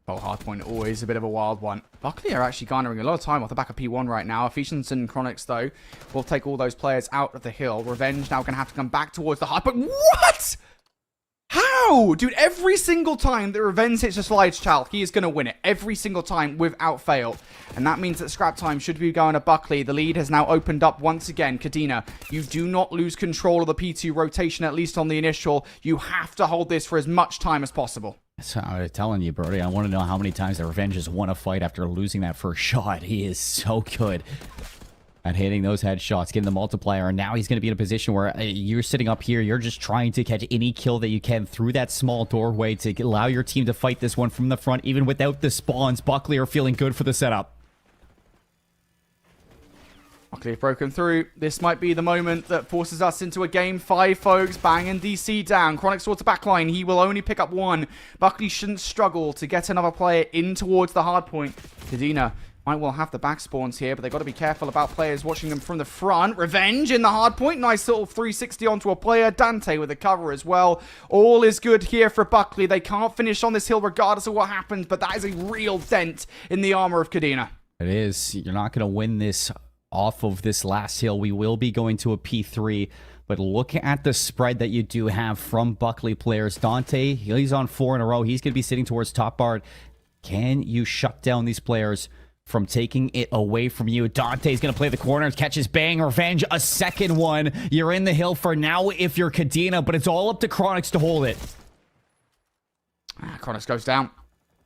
Well, Hardpoint always a bit of a wild one. Buckley are actually garnering a lot of time off the back of P1 right now. Ephesians and Chronix, though, will take all those players out of the hill. Revenge now going to have to come back towards the Hardpoint. What? How? Dude, every single time that Revenge hits a slide child, he is going to win it. Every single time without fail. And that means that scrap time should be going to Buckley. The lead has now opened up once again. Kadena, you do not lose control of the P2 rotation, at least on the initial. You have to hold this for as much time as possible. So I'm telling you, Brody, I want to know how many times that Revenge has won a fight after losing that first shot. He is so good at hitting those headshots, getting the multiplier, and now he's going to be in a position where you're sitting up here, you're just trying to catch any kill that you can through that small doorway to allow your team to fight this one from the front, even without the spawns. Buckley are feeling good for the setup. Buckley have broken through. This might be the moment that forces us into a game 5, folks. Bang and DC down. Chronix towards the backline. He will only pick up one. Buckley shouldn't struggle to get another player in towards the hard point. Kadena might well have the back spawns here, but they've got to be careful about players watching them from the front. Revenge in the hard point. Nice little 360 onto a player. Dante with the cover as well. All is good here for Buckley. They can't finish on this hill regardless of what happens, but that is a real dent in the armor of Kadena. It is. You're not going to win this off of this last hill. We will be going to a P3, but look at the spread that you do have from Buckley players. Dante, he's on 4 in a row. He's going to be sitting towards top bar. Can you shut down these players from taking it away from you? Dante's going to play the corners, catches bang, Revenge, a second one. You're in the hill for now if you're Kadena, but it's all up to Chronix to hold it. Chronix goes down.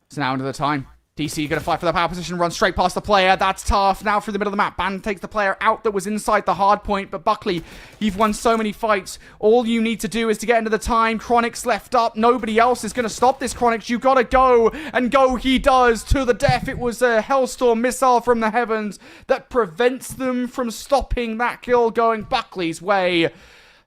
It's now into the time. DC going to fight for the power position, run straight past the player. That's tough. Now through the middle of the map. Ban takes the player out that was inside the hard point. But Buckley, you've won so many fights. All you need to do is to get into the time. Chronix left up. Nobody else is going to stop this, Chronix. You got to go. And go he does to the death. It was a Hellstorm missile from the heavens that prevents them from stopping that kill going Buckley's way.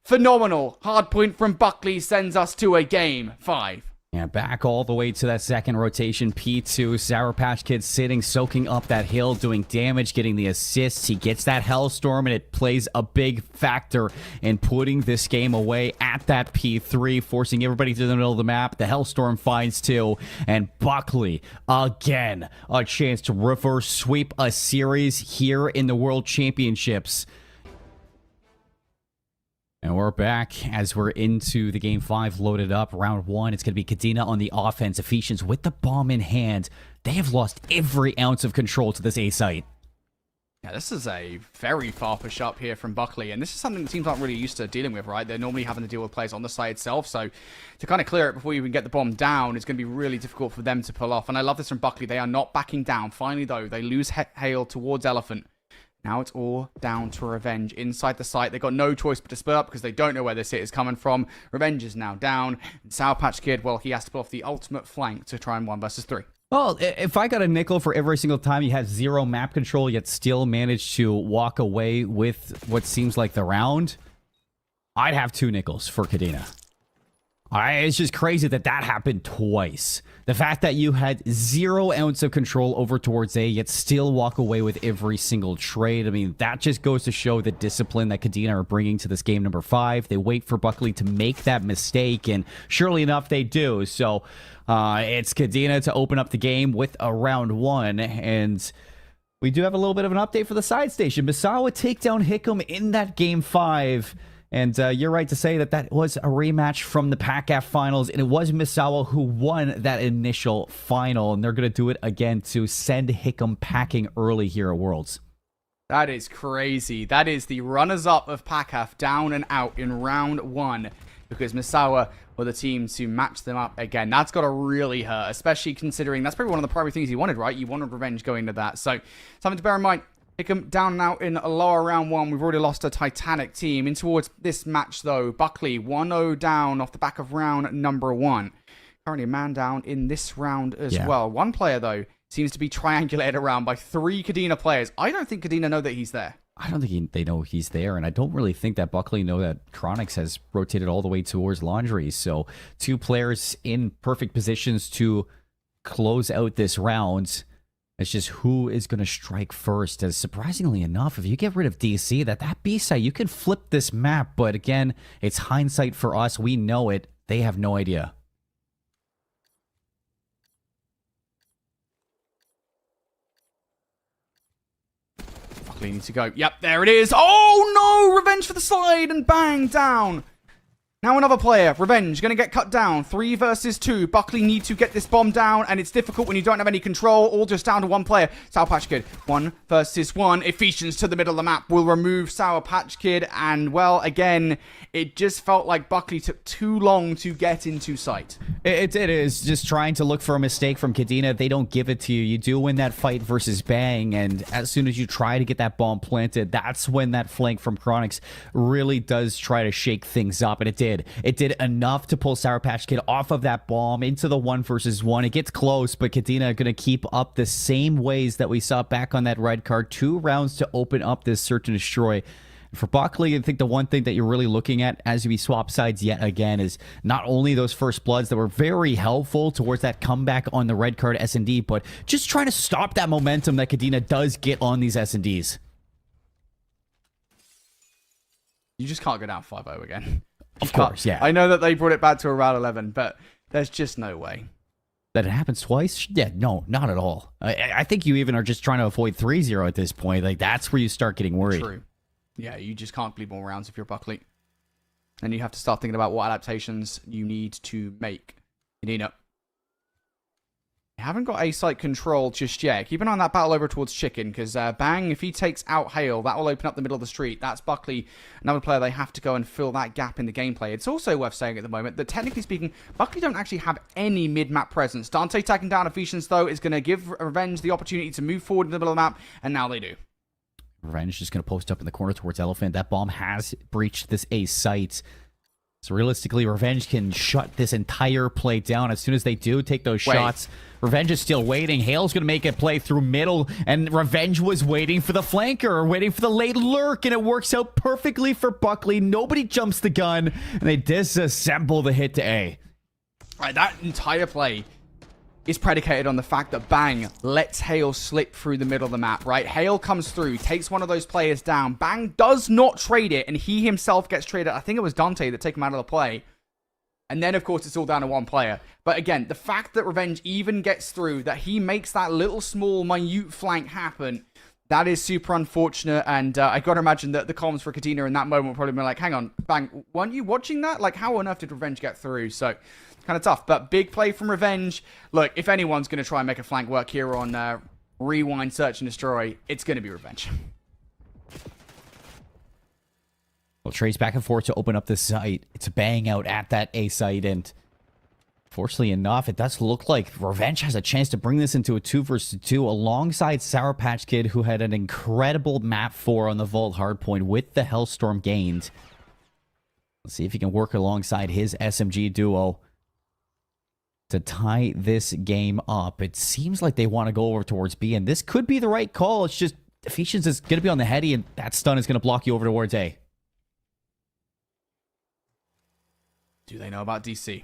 Phenomenal. Hard point from Buckley sends us to a game 5. Yeah, back all the way to that second rotation. P2, Sour Patch Kid sitting, soaking up that hill, doing damage, getting the assists. He gets that Hellstorm, and it plays a big factor in putting this game away at that P3, forcing everybody to the middle of the map. The Hellstorm finds 2, and Buckley, again, a chance to reverse sweep a series here in the World Championships. And we're back as we're into the game 5 loaded up. Round 1, it's going to be Kadena on the offense. Ephesians with the bomb in hand. They have lost every ounce of control to this A site. Yeah, this is a very far push up here from Buckley, and this is something that teams aren't really used to dealing with, right? They're normally having to deal with players on the site itself, so to kind of clear it before you even get the bomb down, it's going to be really difficult for them to pull off. And I love this from Buckley. They are not backing down. Finally, though, they lose Hail towards Elephant. Now it's all down to Revenge inside the site. They've got no choice but to split up because they don't know where this hit is coming from. Revenge is now down. And Sour Patch Kid, well, he has to pull off the ultimate flank to try and 1 versus 3. Well, if I got a nickel for every single time you had 0 map control, yet still managed to walk away with what seems like the round, I'd have 2 nickels for Kadena. It's just crazy that that happened twice. The fact that you had 0 ounce of control over towards A, yet still walk away with every single trade. I mean, that just goes to show the discipline that Kadena are bringing to this game number 5. They wait for Buckley to make that mistake, and surely enough, they do. So it's Kadena to open up the game with a round 1, and we do have a little bit of an update for the side station. Misawa take down Hickam in that game 5. And you're right to say that that was a rematch from the PACAF finals, and it was Misawa who won that initial final, and they're going to do it again to send Hickam packing early here at Worlds. That is crazy. That is the runners-up of PACAF down and out in round 1, because Misawa were the team to match them up again. That's got to really hurt, especially considering that's probably one of the primary things you wanted, right? You wanted Revenge going to that. So something to bear in mind. Hickam down now in a lower round 1. We've already lost a Titanic team. In towards this match, though, Buckley 1-0 down off the back of round number 1. Currently a man down in this round as well. One player, though, seems to be triangulated around by 3 Kadena players. I don't think Kadena know that he's there. I don't think they know he's there, and I don't really think that Buckley know that Chronix has rotated all the way towards Laundry. So 2 players in perfect positions to close out this round. It's just who is going to strike first. As surprisingly enough, if you get rid of DC, that B site, you can flip this map. But again, it's hindsight for us. We know it. They have no idea. Buckley needs to go. Yep, there it is. Oh no! Revenge for the side and bang, down. Now another player, Revenge, going to get cut down. 3 versus 2. Buckley needs to get this bomb down, and it's difficult when you don't have any control. All just down to 1 player. Sour Patch Kid, 1 versus 1. Ephesians to the middle of the map will remove Sour Patch Kid, and, well, again, it just felt like Buckley took too long to get into sight. It is just trying to look for a mistake from Kadena. They don't give it to you. You do win that fight versus Bang, and as soon as you try to get that bomb planted, that's when that flank from Chronix really does try to shake things up, and it did. It did enough to pull Sour Patch Kid off of that bomb into the 1 versus 1. It gets close, but Kadena going to keep up the same ways that we saw back on that red card. 2 rounds to open up this search and destroy. For Buckley, I think the one thing that you're really looking at as we swap sides yet again is not only those first bloods that were very helpful towards that comeback on the red card S&D, but just trying to stop that momentum that Kadena does get on these S&Ds. You just can't go down 5-0 again. Of course, yeah. I know that they brought it back to around 11, but there's just no way. That it happens twice? Yeah, no, not at all. I think you even are just trying to avoid 3-0 at this point. Like, that's where you start getting worried. True. Yeah, you just can't bleed more rounds if you're Buckley. And you have to start thinking about what adaptations you need to make. Kadena. You haven't got A-site control just yet. Keep an eye on that battle over towards Chicken, because Bang, if he takes out Hale, that will open up the middle of the street. That's Buckley, another player they have to go and fill that gap in the gameplay. It's also worth saying at the moment that, technically speaking, Buckley don't actually have any mid-map presence. Dante tagging down Ephesians, though, is going to give Revenge the opportunity to move forward in the middle of the map, and now they do. Revenge just going to post up in the corner towards Elephant. That bomb has breached this A site. So realistically, Revenge can shut this entire play down. As soon as they do take those shots, Revenge is still waiting. Hale's going to make a play through middle, and Revenge was waiting for the flanker, waiting for the late lurk, and it works out perfectly for Buckley. Nobody jumps the gun, and they disassemble the hit to A. Right, that entire play is predicated on the fact that Bang lets Hale slip through the middle of the map, right? Hale comes through, takes one of those players down. Bang does not trade it, and he himself gets traded. I think it was Dante that took him out of the play. And then, of course, it's all down to 1 player. But again, the fact that Revenge even gets through, that he makes that little small, minute flank happen, that is super unfortunate. And I got to imagine that the comms for Kadena in that moment will probably be like, hang on, Bang, weren't you watching that? Like, how on earth did Revenge get through? So, kind of tough. But big play from Revenge. Look, if anyone's going to try and make a flank work here on Rewind, Search, and Destroy, it's going to be Revenge. Well, trades back and forth to open up this site. It's a bang out at that A site, and fortunately enough, it does look like Revenge has a chance to bring this into a 2 versus 2 alongside Sour Patch Kid, who had an incredible map 4 on the Vault Hardpoint with the Hellstorm gained. Let's see if he can work alongside his SMG duo to tie this game up. It seems like they want to go over towards B, and this could be the right call. It's just Ephesians is going to be on the heady, and that stun is going to block you over towards A. Do they know about DC?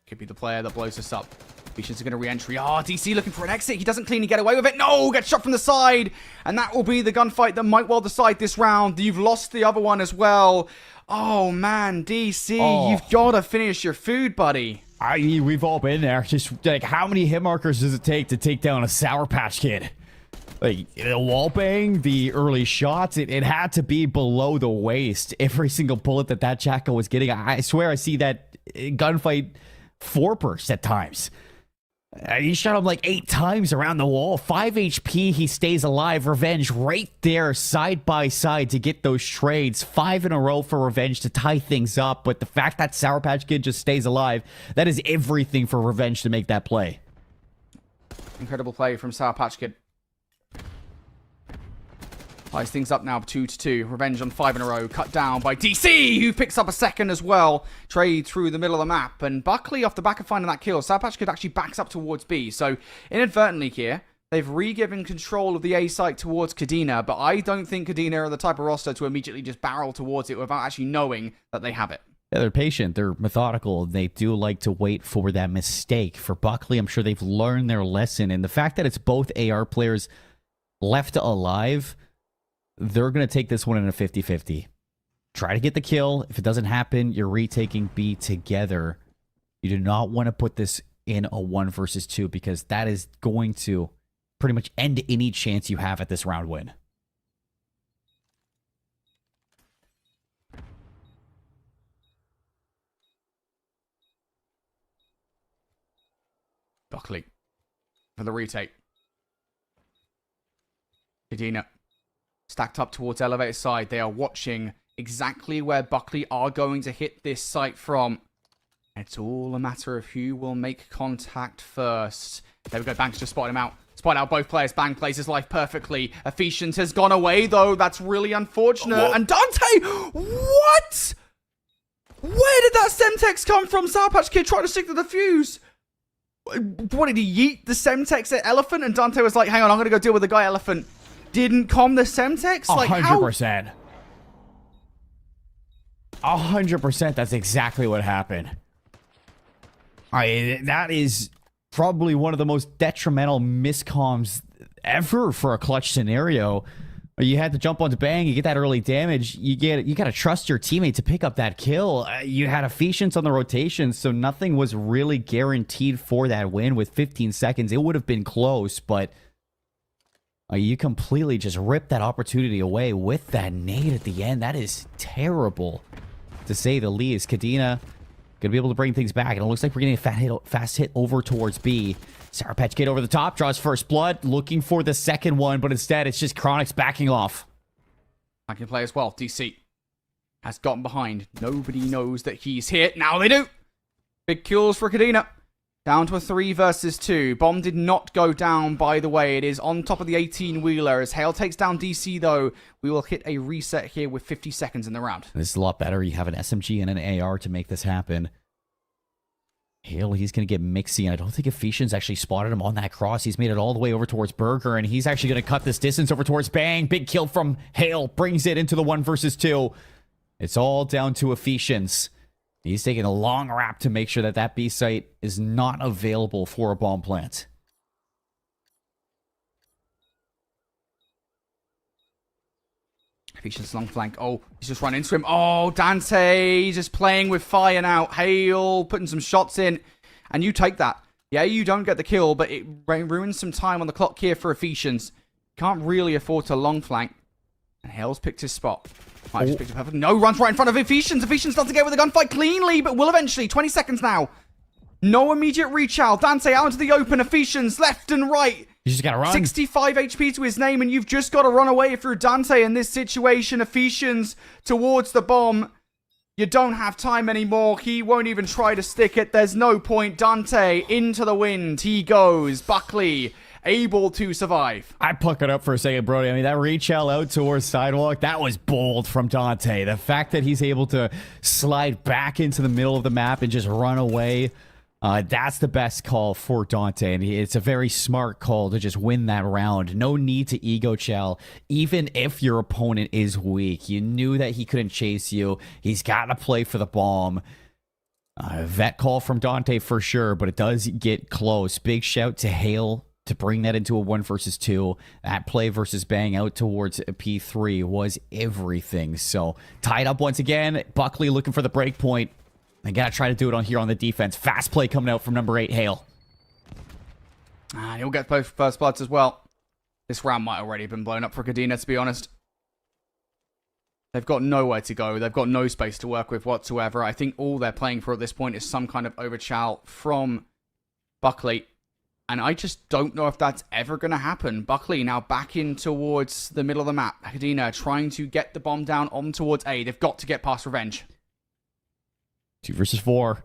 Could be the player that blows us up. Ephesians are going to re-entry. Oh, DC looking for an exit. He doesn't cleanly get away with it. No, gets shot from the side. And that will be the gunfight that might well decide this round. You've lost the other one as well. Oh, man, DC, you've got to finish your food, buddy. We've all been there. Just, like, how many hit markers does it take down a Sour Patch Kid? Like, the wall bang, the early shots, it had to be below the waist. Every single bullet that Jackal was getting. I swear I see that gunfight 4-burst at times. He shot him like 8 times around the wall. 5 HP, he stays alive. Revenge right there, side by side to get those trades. 5 in a row for Revenge to tie things up. But the fact that Sour Patch Kid just stays alive, that is everything for Revenge to make that play. Incredible play from Sour Patch Kid. Ties things up now 2-2. Revenge on 5 in a row. Cut down by DC, who picks up a second as well. Trade through the middle of the map. And Buckley, off the back of finding that kill, Sour Patch Kid actually backs up towards B. So, inadvertently here, They've re-given control of the A site towards Kadena, but I don't think Kadena are the type of roster to immediately just barrel towards it without actually knowing that they have it. Yeah, they're patient. They're methodical. They do like to wait for that mistake. For Buckley, I'm sure they've learned their lesson. And the fact that it's both AR players left alive, they're going to take this one in a 50-50. Try to get the kill. If it doesn't happen, you're retaking B together. You do not want to put this in a 1 versus 2 because that is going to pretty much end any chance you have at this round win. Buckley for the retake. Kadena stacked up towards elevator side. They are watching exactly where Buckley are going to hit this site from. It's all a matter of who will make contact first. There we go. Banks just spotted him out. Spotted out both players. Bang plays his life perfectly. Ephesians has gone away, though. That's really unfortunate. Whoa. And Dante! What? Where did that Semtex come from? Sour Patch Kid tried to stick to the fuse. What, did he yeet the Semtex at Elephant? And Dante was like, hang on, I'm going to go deal with the guy Elephant. Didn't com the Semtex? Like, 100%. 100%. That's exactly what happened. That is probably one of the most detrimental miscoms ever for a clutch scenario. You had to jump onto Bang, you get that early damage, you got to trust your teammate to pick up that kill. You had Ephesians on the rotation, so nothing was really guaranteed for that win with 15 seconds. It would have been close, but you completely just ripped that opportunity away with that nade at the end. That is terrible, to say the least. Kadena going to be able to bring things back, and it looks like we're getting a fast hit over towards B. Sour Patch Kid over the top, draws first blood, looking for the second one, but instead it's just Chronix backing off. I can play as well. DC has gotten behind. Nobody knows that he's here. Now they do. Big kills for Kadena. Down to a 3 versus 2. Bomb did not go down, by the way. It is on top of the 18-wheeler. As Hale takes down DC, though, we will hit a reset here with 50 seconds in the round. This is a lot better. You have an SMG and an AR to make this happen. Hale, he's going to get mixy, and I don't think Ephesians actually spotted him on that cross. He's made it all the way over towards Burger, and he's actually going to cut this distance over towards Bang. Big kill from Hale. Brings it into the 1 versus 2. It's all down to Ephesians. He's taking a long wrap to make sure that that B site is not available for a bomb plant. Ephesians long flank. Oh, he's just run into him. Oh, Dante just playing with fire now. Hale putting some shots in. And you take that. Yeah, you don't get the kill, but it ruins some time on the clock here for Ephesians. Can't really afford to long flank. And Hale's picked his spot. Might just picked it perfectly. No, runs right in front of Ephesians. Ephesians doesn't get with the gunfight cleanly, but will eventually. 20 seconds now. No immediate reach out. Dante out into the open. Ephesians left and right. You just gotta run. 65 HP to his name, and you've just got to run away if you're Dante in this situation. Ephesians towards the bomb. You don't have time anymore. He won't even try to stick it. There's no point. Dante into the wind. He goes. Buckley able to survive. I pluck it up for a second, Brody. I mean, that reach out towards Sidewalk, that was bold from Dante. The fact that he's able to slide back into the middle of the map and just run away, that's the best call for Dante. And it's a very smart call to just win that round. No need to ego chow, even if your opponent is weak. You knew that he couldn't chase you. He's got to play for the bomb. Vet call from Dante for sure, but it does get close. Big shout to Hale to bring that into a 1 versus 2. That play versus Bang out towards P3 was everything. So tied up once again. Buckley looking for the break point. They gotta try to do it on here on the defense. Fast play coming out from number 8, Hale. He'll get both first bloods as well. This round might already have been blown up for Kadena, to be honest. They've got nowhere to go. They've got no space to work with whatsoever. I think all they're playing for at this point is some kind of overchow from Buckley. And I just don't know if that's ever going to happen. Buckley now back in towards the middle of the map. Kadena trying to get the bomb down on towards A. They've got to get past Revenge. 2 versus 4.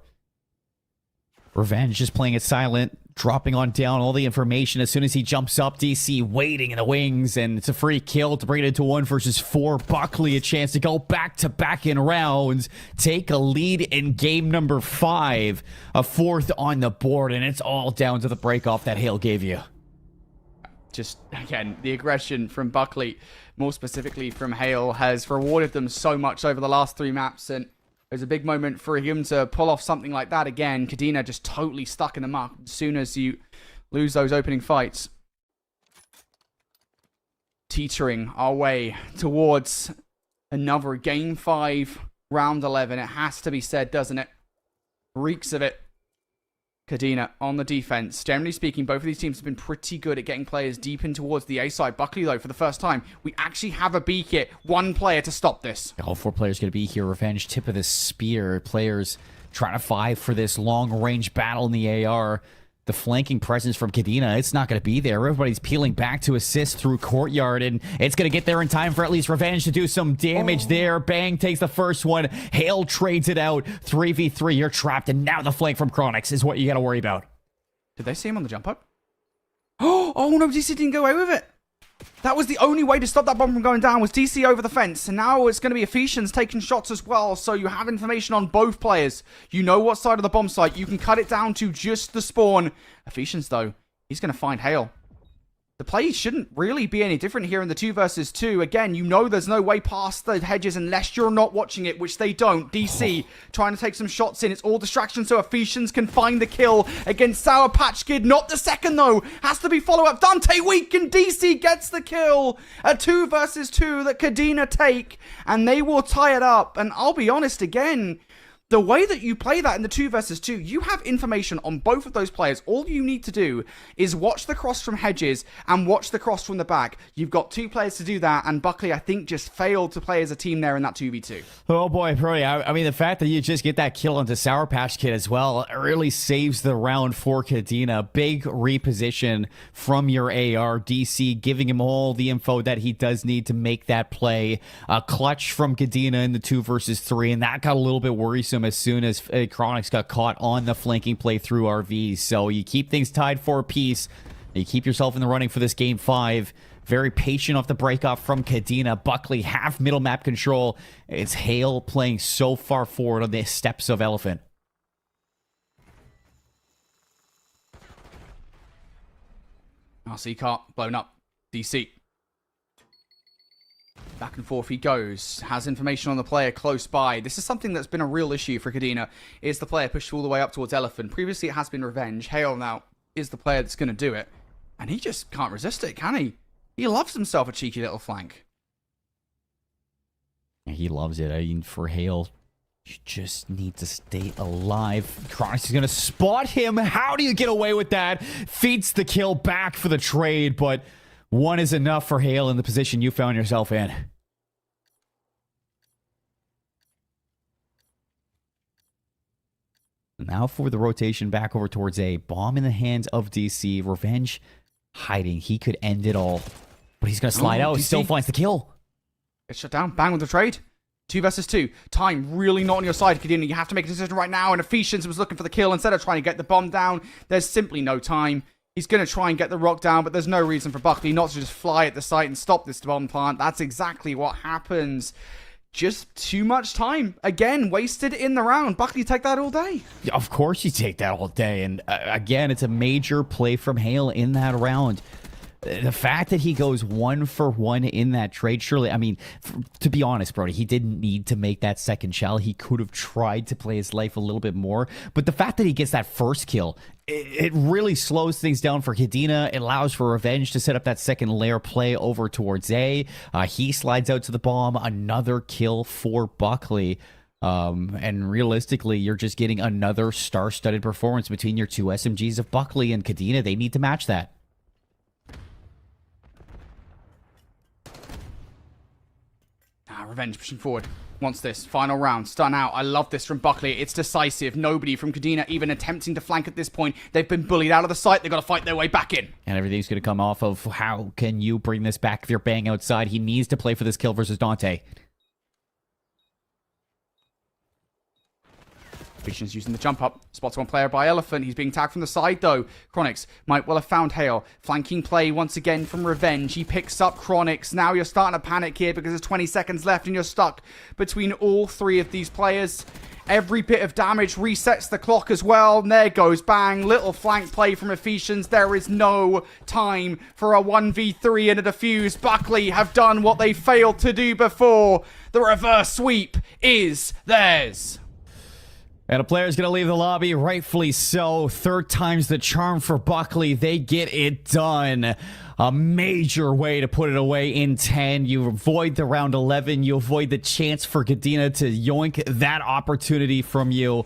Revenge just playing it silent, dropping on down all the information as soon as he jumps up. DC waiting in the wings, and it's a free kill to bring it into 1 versus 4. Buckley a chance to go back-to-back in rounds, take a lead in game number 5, a 4th on the board, and it's all down to the break-off that Hale gave you. just, again, the aggression from Buckley, more specifically from Hale, has rewarded them so much over the last 3 maps, and there's a big moment for him to pull off something like that again. Kadena just totally stuck in the muck as soon as you lose those opening fights. Teetering our way towards another Game 5, Round 11. It has to be said, doesn't it? Reeks of it. Kadena on the defense. Generally speaking, both of these teams have been pretty good at getting players deep in towards the A side. Buckley, though, for the first time, we actually have a B kit. One player to stop this. All 4 players going to be here. Revenge, tip of the spear. Players trying to fight for this long-range battle in the AR. The flanking presence from Kadena, it's not going to be there. Everybody's peeling back to assist through Courtyard, and it's going to get there in time for at least Revenge to do some damage there. Bang takes the first one. Hale trades it out. 3v3, you're trapped, and now the flank from Chronix is what you got to worry about. Did they see him on the jump up? Oh no, DC didn't go away with it. That was the only way to stop that bomb from going down, was DC over the fence. And now it's going to be Ephesians taking shots as well. So you have information on both players. You know what side of the bomb site. You can cut it down to just the spawn. Ephesians, though, he's going to find Hale. The play shouldn't really be any different here in the 2 versus 2. Again, you know there's no way past the hedges unless you're not watching it, which they don't. DC trying to take some shots in. It's all distraction so Ephesians can find the kill against Sour Patch Kid. Not the second, though. Has to be follow-up. Dante weak, and DC gets the kill. A 2 versus 2 that Kadena take, and they will tie it up. And I'll be honest again, the way that you play that in the 2 versus 2, you have information on both of those players. All you need to do is watch the cross from Hedges and watch the cross from the back. You've got 2 players to do that, and Buckley, I think, just failed to play as a team there in that 2v2. Oh boy, Brody. I mean, the fact that you just get that kill onto Sour Patch Kid as well really saves the round for Kadena. Big reposition from your AR. DC giving him all the info that he does need to make that play. A clutch from Kadena in the 2 versus 3, and that got a little bit worrisome as soon as Chronix got caught on the flanking play through RVs. So you keep things tied for a piece. You keep yourself in the running for this Game 5. Very patient off the breakoff from Kadena. Buckley have middle map control. It's Hale playing so far forward on the steps of Elephant. RC cart blown up. DC. Back and forth he goes. Has information on the player close by. This is something that's been a real issue for Kadena. Is the player pushed all the way up towards Elephant. Previously it has been Revenge. Hale now is the player that's going to do it. And he just can't resist it, can he? He loves himself a cheeky little flank. He loves it. I mean, for Hale, you just need to stay alive. Chronix is going to spot him. How do you get away with that? Feeds the kill back for the trade, but 1 is enough for Hale in the position you found yourself in. Now for the rotation back over towards A. Bomb in the hands of DC. Revenge hiding. He could end it all. But he's going to slide out. He still finds the kill. Gets shut down. Bang with the trade. 2 versus 2. Time really not on your side, Kadena. You have to make a decision right now. And Ephesians was looking for the kill instead of trying to get the bomb down. There's simply no time. He's going to try and get the rock down, but there's no reason for Buckley not to just fly at the site and stop this bomb plant. That's exactly what happens. Just too much time. Again, wasted in the round. Buckley, take that all day. Of course you take that all day. And again, it's a major play from Hale in that round. The fact that he goes 1 for 1 in that trade, surely, I mean, to be honest, Brody, he didn't need to make that second shell. He could have tried to play his life a little bit more. But the fact that he gets that first kill, it really slows things down for Kadena. It allows for Revenge to set up that second layer play over towards A. He slides out to the bomb. Another kill for Buckley. And realistically, you're just getting another star-studded performance between your 2 SMGs of Buckley and Kadena. They need to match that. Revenge pushing forward. Wants this. Final round. Stun out. I love this from Buckley. It's decisive. Nobody from Kadena even attempting to flank at this point. They've been bullied out of the site. They've got to fight their way back in. And everything's going to come off of how can you bring this back if you're Bang outside. He needs to play for this kill versus Dante. Vision's using the jump up. Spots one player by Elephant. He's being tagged from the side though. Chronix might well have found Hale. Flanking play once again from Revenge. He picks up Chronix. Now you're starting to panic here because there's 20 seconds left and you're stuck between all three of these players. Every bit of damage resets the clock as well. And there goes bang. Little flank play from Ephesians. There is no time for a 1v3 and a defuse. Buckley have done what they failed to do before. The reverse sweep is theirs. And a player's going to leave the lobby, rightfully so. Third time's the charm for Buckley. They get it done. A major way to put it away in 10. You avoid the round 11. You avoid the chance for Kadena to yoink that opportunity from you.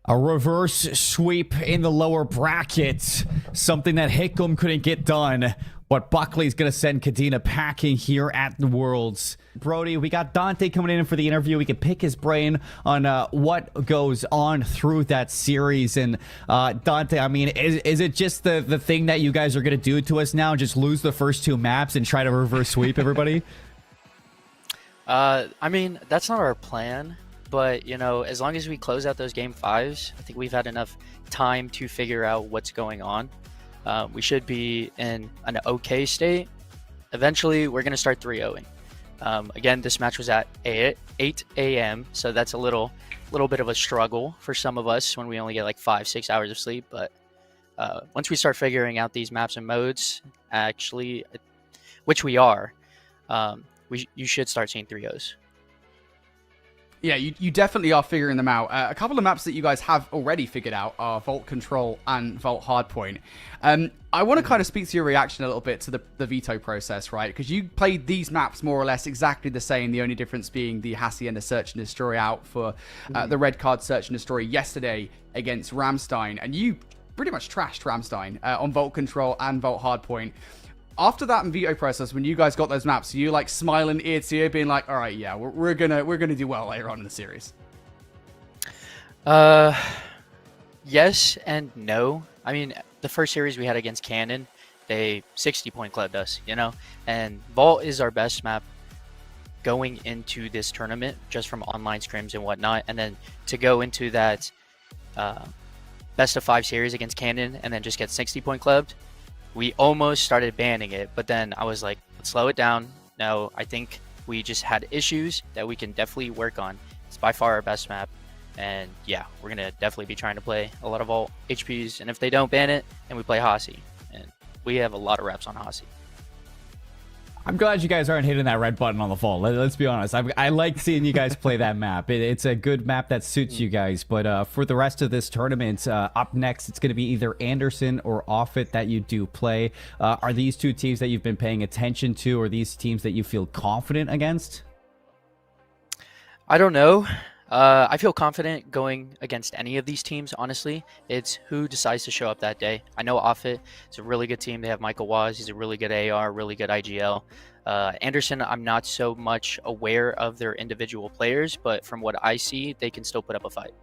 A reverse sweep in the lower bracket. Something that Hickam couldn't get done. But Buckley's going to send Kadena packing here at the Worlds. Brody, we got Dante coming in for the interview. We can pick his brain on what goes on through that series. And Dante, I mean, is it just the thing that you guys are going to do to us now? Just lose the first two maps and try to reverse sweep everybody? I mean, that's not our plan. But, you know, as long as we close out those game 5s, I think we've had enough time to figure out what's going on. We should be in an okay state. Eventually, we're going to start 3-0ing. Again, this match was at 8 a.m., so that's a little bit of a struggle for some of us when we only get like 5-6 hours of sleep. But once we start figuring out these maps and modes, actually, which we are, you should start seeing 3-0s. Yeah, you definitely are figuring them out. A couple of maps that you guys have already figured out are Vault Control and Vault Hardpoint. I want to kind of speak to your reaction a little bit to the veto process, right? Because you played these maps more or less exactly the same, the only difference being the Hacienda Search and Destroy out for the red card Search and Destroy yesterday against Ramstein. And you pretty much trashed Ramstein on Vault Control and Vault Hardpoint. After that veto process, when you guys got those maps, you like smiling ear to ear, being like, "All right, yeah, we're gonna do well later on in the series." Yes and no. I mean, the first series we had against Cannon, they 60-point clubbed us, you know, and Vault is our best map going into this tournament, just from online scrims and whatnot, and then to go into that best of 5 series against Cannon and then just get 60-point clubbed. We almost started banning it, but then I was like, let's slow it down. No, I think we just had issues that we can definitely work on. It's by far our best map. And yeah, we're going to definitely be trying to play a lot of all HPs. And if they don't ban it, then we play Hasi. And we have a lot of reps on Hasi. I'm glad you guys aren't hitting that red button on the Vault. Let's be honest. I like seeing you guys play that map. It's a good map that suits you guys. But for the rest of this tournament, up next, it's going to be either Anderson or Offit that you do play. Are these two teams that you've been paying attention to, or these teams that you feel confident against? I don't know. I feel confident going against any of these teams, honestly. It's who decides to show up that day. I know Offit is a really good team. They have Michael Waz. He's a really good AR, really good IGL. Anderson, I'm not so much aware of their individual players, but from what I see, they can still put up a fight.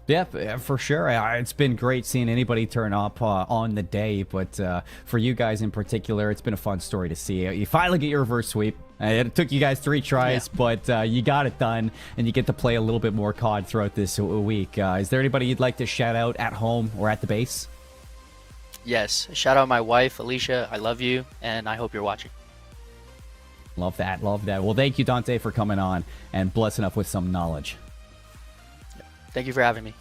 Yeah, for sure. It's been great seeing anybody turn up on the day, but for you guys in particular, it's been a fun story to see. You finally get your reverse sweep. It took you guys 3 tries, but you got it done, and you get to play a little bit more CoD throughout this week. Is there anybody you'd like to shout out at home or at the base? Yes, shout out my wife, Alicia. I love you, and I hope you're watching. Love that, love that. Well, thank you, Dante, for coming on and blessing us with some knowledge. Thank you for having me.